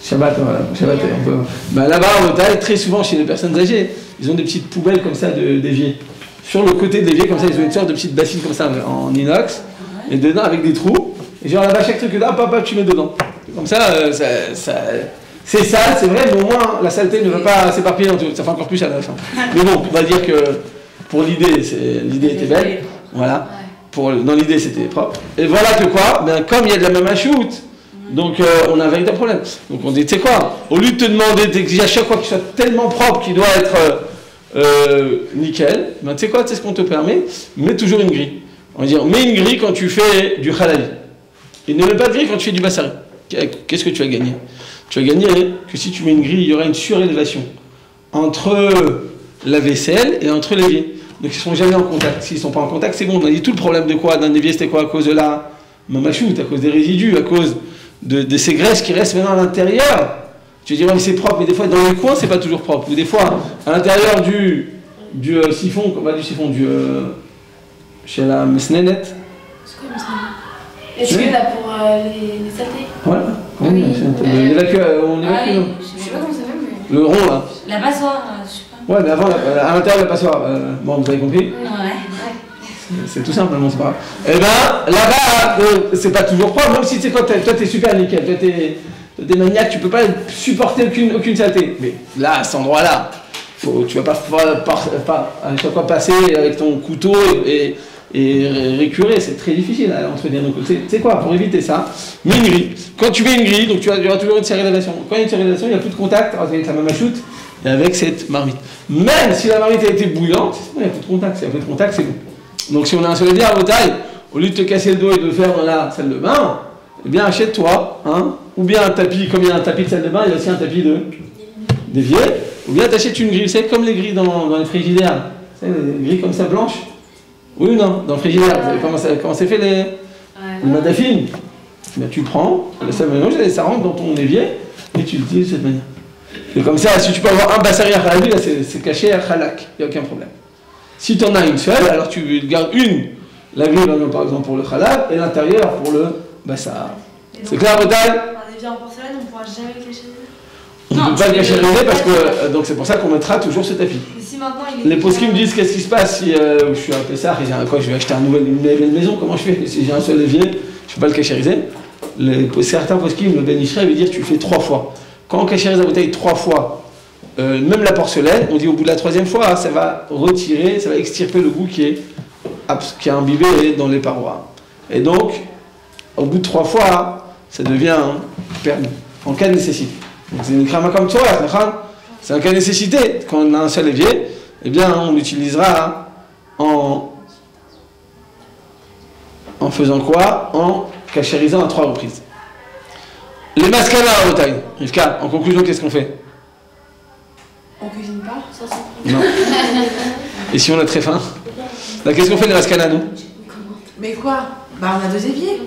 Shabbat, voilà. Shabbat, on peut... Bah, là-bas, en Bretagne, très souvent chez les personnes âgées, ils ont des petites poubelles comme ça d'évier. Sur le côté de l'évier, comme ça, ils ont une sorte de petite bassine comme ça en inox, et dedans avec des trous. Et genre là-bas, chaque truc que là, papa, tu mets dedans. Comme ça, c'est sale, c'est vrai, mais au moins la saleté ne va pas s'éparpiller dans tout. Ça fait encore plus à la fin. Mais bon, on va dire que pour l'idée était belle. Voilà. Dans l'idée, c'était propre. Et voilà que quoi? Ben, comme il y a de la même shoot, donc on a un véritable problème. Donc on dit, tu sais quoi? Au lieu de te demander, d'exiger à chaque fois qu'il soit tellement propre qu'il doit être nickel, ben, tu sais quoi? Tu sais ce qu'on te permet? Mets toujours une grille. On va dire, mets une grille quand tu fais du halali. Et ne mets pas de grille quand tu fais du bassari. Qu'est-ce que tu as gagné? Tu as gagné que si tu mets une grille, il y aura une surélévation entre la vaisselle et entre l'évier. Donc ils ne sont jamais en contact. S'ils ne sont pas en contact, c'est bon. On a dit tout le problème de quoi? D'un évier, c'était quoi? À cause de la mamachoute, à cause des résidus, à cause de ces graisses qui restent maintenant à l'intérieur. Tu vas dire, ouais, mais c'est propre, mais des fois dans les coins, c'est pas toujours propre. Ou des fois, à l'intérieur du siphon, chez la mesnénette.
C'est quoi le mesnénette?
Est-ce qu'il y en a pour les saletés?
Voilà.
Oui.
On évacue,
Ah
non.
Je sais pas comment ça s'appelle, mais.
Le rond là.
La passoire, je sais pas.
Ouais, mais avant, à l'intérieur de la passoire. Bon, vous avez compris?
Ouais.
C'est tout simplement, c'est pas grave. Eh ben, là-bas, c'est pas toujours propre, même si tu sais quoi, toi t'es super nickel, toi t'es maniaque, tu peux pas supporter aucune saleté. Mais là, à cet endroit-là, tu vas pas à chaque fois passer avec ton couteau et récurer, c'est très difficile à entretenir. Donc, tu sais quoi, pour éviter ça, mets une grille. Quand tu mets une grille, donc il y aura toujours une stérilisation. Quand il y a une stérilisation, il n'y a plus de contact avec la mamachoute et avec cette marmite. Même si la marmite a été bouillante, il n'y a plus de contact. S'il n'y a plus de contact, c'est bon. Donc si on a un seul évier à taille, au lieu de te casser le dos et de le faire dans la salle de bain, eh bien achète-toi, ou bien un tapis, comme il y a un tapis de salle de bain, il y a aussi un tapis d'évier, ou bien t'achètes une grille, vous savez, comme les grilles dans les frigidaires, vous savez, les grilles comme ça blanches. Oui ou non? Dans le frigidaire, vous savez comment c'est fait les madafines? Ben, tu prends, le sel mélange, et ça rentre dans ton évier, et tu l'utilises de cette manière. Et comme ça, si tu peux avoir un bassari à khalabi, là c'est caché à khalak, il n'y a aucun problème. Si tu en as une seule, alors tu gardes la grille par exemple pour le khalab, et l'intérieur pour le bassar. C'est clair, Botaï?
Un évier en porcelaine, on ne pourra jamais le cacher.
On ne peut pas le cachériser parce que donc c'est pour ça qu'on mettra toujours ce tapis.
Mais si maintenant il est.
Les poskim me disent qu'est-ce qui se passe si je suis à Pessah et je vais acheter une nouvelle maison, comment je fais? Si j'ai un seul évier, je ne peux pas le cachériser. Certains poskim, le Ben Ishra, il veut dire que tu le fais 3 fois. Quand on cachérise la bouteille 3 fois, même la porcelaine, on dit au bout de la 3e fois, ça va retirer, ça va extirper le goût qui est imbibé dans les parois. Et donc, au bout de 3 fois, ça devient permis, en cas de nécessité. Donc c'est une krama comme toi, c'est un cas de nécessité. Quand on a un seul évier, eh bien on l'utilisera en faisant quoi? En cachérisant à 3 reprises. Les mascanas à taille. Rivka, en conclusion, qu'est-ce qu'on fait?
On cuisine pas? Ça, c'est...
Non. Et si on a très faim? Là, qu'est-ce qu'on fait les mascanas, nous?
Mais quoi? Bah, on a 2 éviers.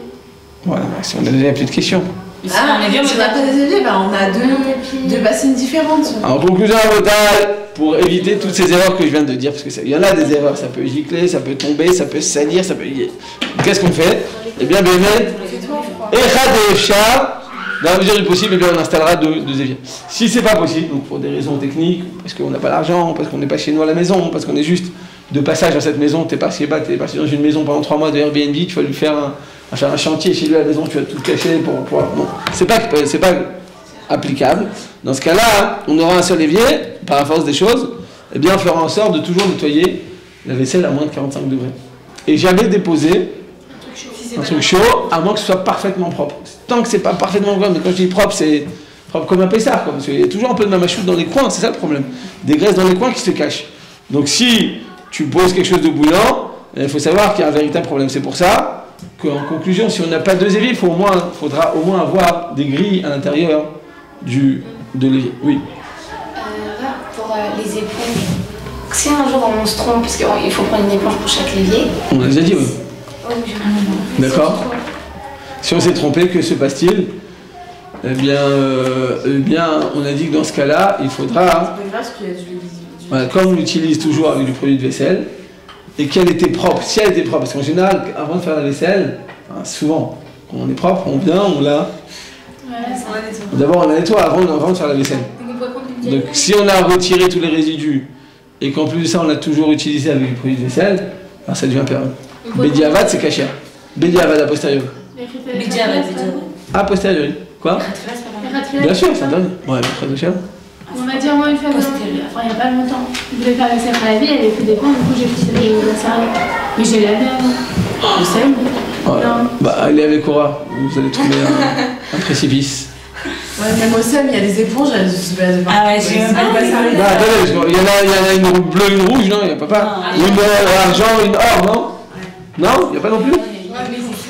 Voilà, si on a déjà plus de questions.
Si on n'a pas des éviers, bah, on a deux bassines différentes.
En conclusion à taille, pour éviter toutes ces erreurs que je viens de dire, parce qu'il y en a des erreurs, ça peut gicler, ça peut tomber, ça peut se salir, ça peut... Qu'est-ce qu'on fait? Eh bien, Bémet, Echad et Efchar, dans la mesure du possible, eh bien, on installera 2 éviers. Si c'est pas possible, donc pour des raisons techniques, parce qu'on n'a pas l'argent, parce qu'on n'est pas chez nous à la maison, parce qu'on est juste de passage dans cette maison, t'es parti dans une maison pendant 3 mois de Airbnb, tu vas lui faire un chantier chez lui à la maison, tu vas tout cacher pour bon, c'est pas applicable. Dans ce cas-là, on aura un seul évier, par la force des choses, eh bien, on fera en sorte de toujours nettoyer la vaisselle à moins de 45 degrés. Et jamais déposer un truc chaud, à moins que ce soit parfaitement propre. Tant que c'est pas parfaitement propre, mais quand je dis propre, c'est propre comme un pessar, parce qu'il y a toujours un peu de mamachoute dans les coins, c'est ça le problème. Des graisses dans les coins qui se cachent. Donc si tu poses quelque chose de bouillant, il faut savoir qu'il y a un véritable problème. C'est pour ça qu'en conclusion, si on n'a pas 2 éviers, il faudra au moins avoir des grilles à l'intérieur de l'évier. Oui.
Pour les éponges, si un jour on se trompe, parce qu'il faut prendre une éponge pour chaque évier.
On l'a déjà dit, oui.
Oh,
D'accord. Si on s'est trompé, que se passe-t-il? Eh bien, on a dit que dans ce cas-là, il faudra, voilà, comme on l'utilise toujours avec du produit de vaisselle, et qu'elle était propre, si elle était propre, parce qu'en général, avant de faire la vaisselle, souvent, quand on est propre, on vient, on la... D'abord, on la nettoie avant de faire la vaisselle. Donc, si on a retiré tous les résidus, et qu'en plus de ça, on l'a toujours utilisé avec du produit de vaisselle, alors ça devient permis. Bédiavad, c'est caché. Bédiavad a posteriori. A posteriori. Quoi? Bien sûr, ça donne. Ouais, très cher.
On m'a dit moi une fois, il n'y a pas longtemps, je voulais faire la vaisselle à la vie, elle avait fait des points, du coup j'ai fait la serviette. Mais j'ai lavé avant. Je sais, mais...
Ouais. Bah, allez avec Cora, vous allez trouver un précipice.
Ouais, même au SEM, il y a des éponges, elles se baladent pas.
Ah ouais, j'ai même pas
ça.
Bah, attendez, il y en a une bleue, une rouge, non? Il n'y a pas. Une argent, une or, non? Non? Il n'y a pas non plus?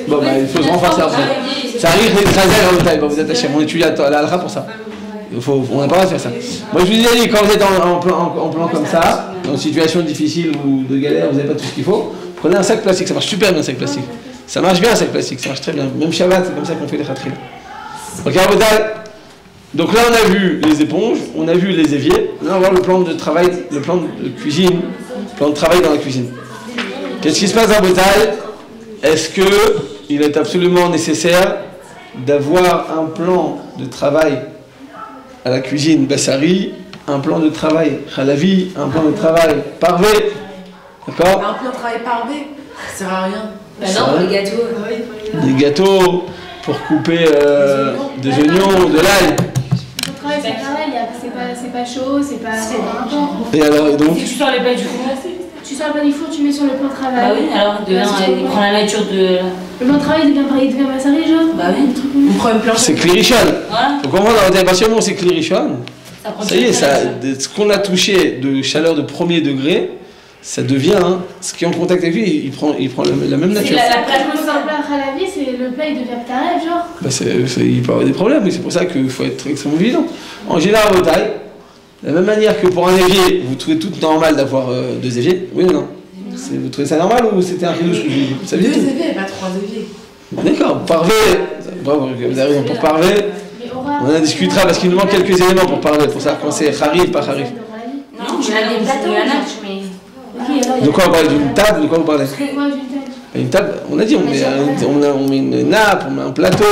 Bon, bah, il faut se renforcer après. Ça arrive des trésors en taille, vous êtes on étudie à l'alra pour ça. On n'a pas le droit de faire ça. Moi, je vous disais, quand vous êtes en plan comme ça, dans une situation difficile ou de galère, vous n'avez pas tout ce qu'il faut, prenez un sac plastique, ça marche super bien un sac plastique. Ça marche bien un sac plastique, ça marche très bien. Même Shabbat, c'est comme ça qu'on fait les khatrim. Ok, donc là, on a vu les éponges, on a vu les éviers, on va voir le plan de travail, le plan de cuisine, le plan de travail dans la cuisine. Qu'est-ce qui se passe dans Botaï? Est-ce que il est absolument nécessaire d'avoir un plan de travail à la cuisine Bassari, un plan de travail Khalavi, un plan de travail Parvé. D'accord?
Un plan de travail parvé, ça sert à rien.
Bah non, pour les gâteaux.
Des gâteaux pour couper des oignons, de l'ail.
Le travail, c'est pareil, c'est pas chaud, c'est pas important.
Et alors, et donc?
Si tu sors les plats du four.
Tu sors pas du four, tu mets sur le plan de travail.
Bah oui, alors il prend la nature de.
Le plan de travail devient pareil, il devient Bassari, genre.
Bah oui.
On prend une planche.
C'est Klirichon.
Voilà.
Faut comprendre, à partir du moment où c'est Klirichon,
Ça prend
ça y est,
du temps,
ce qu'on a touché de chaleur de premier degré, ça devient, ce qui est en contact avec lui, il prend la même nature.
La plate qu'on sort plat à la vie, c'est le plat, il devient taref, genre.
Bah il peut avoir des problèmes, mais c'est pour ça qu'il faut être extrêmement vigilant. En général, au taille, de la même manière que pour un évier, vous trouvez tout normal d'avoir 2 éviers, oui ou non? Vous trouvez ça normal ou c'était un ridouche que vous saviez
2
tout?
éviers, pas 3 éviers.
D'accord, Parvé, bravo, vous avez raison, pour Parvé, on en discutera parce qu'il nous manque quelques éléments pour parler, pour savoir quand c'est Harif, pas Harif.
Non, tu as des plateaux, la nappe, mais.
De quoi on parle? D'une table? De quoi vous parlez? Une table, on a dit, on met une nappe, on met un plateau,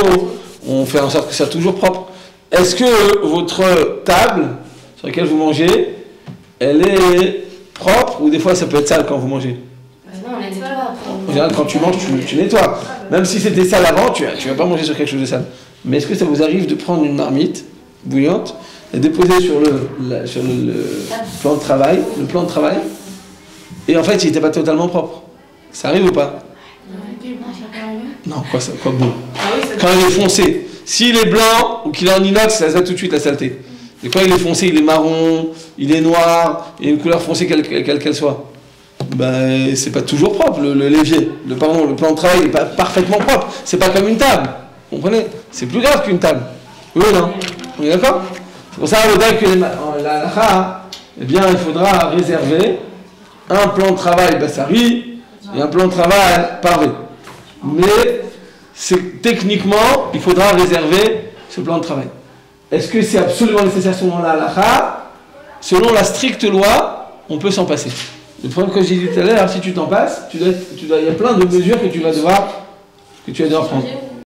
on fait en sorte que ça soit toujours propre. Est-ce que votre table sur laquelle vous mangez, elle est propre ou des fois ça peut être sale quand vous mangez?
Non, on a dit pas.
En général, quand tu manges, tu nettoies. Même si c'était sale avant, tu vas pas manger sur quelque chose de sale. Mais est-ce que ça vous arrive de prendre une marmite bouillante et déposer sur le plan de travail, et en fait, il n'était pas totalement propre? Ça arrive ou pas? Non, quoi bon? Quand il est foncé, s'il est blanc ou qu'il est en inox, ça se voit tout de suite la saleté. Et quand il est foncé, il est marron, il est noir, il a une couleur foncée quelle qu'elle soit. Ben, c'est pas toujours propre, l'évier, le plan de travail n'est pas parfaitement propre. C'est pas comme une table, vous comprenez? C'est plus grave qu'une table. Oui ou non? On est d'accord? C'est pour ça que la halakha, eh bien, il faudra réserver un plan de travail Bassari et un plan de travail Parvé. Mais techniquement, il faudra réserver ce plan de travail. Est-ce que c'est absolument nécessaire selon la halakha? Selon la stricte loi, on peut s'en passer. Le problème que j'ai dit tout à l'heure, si tu t'en passes, il y a plein de mesures que tu vas devoir prendre.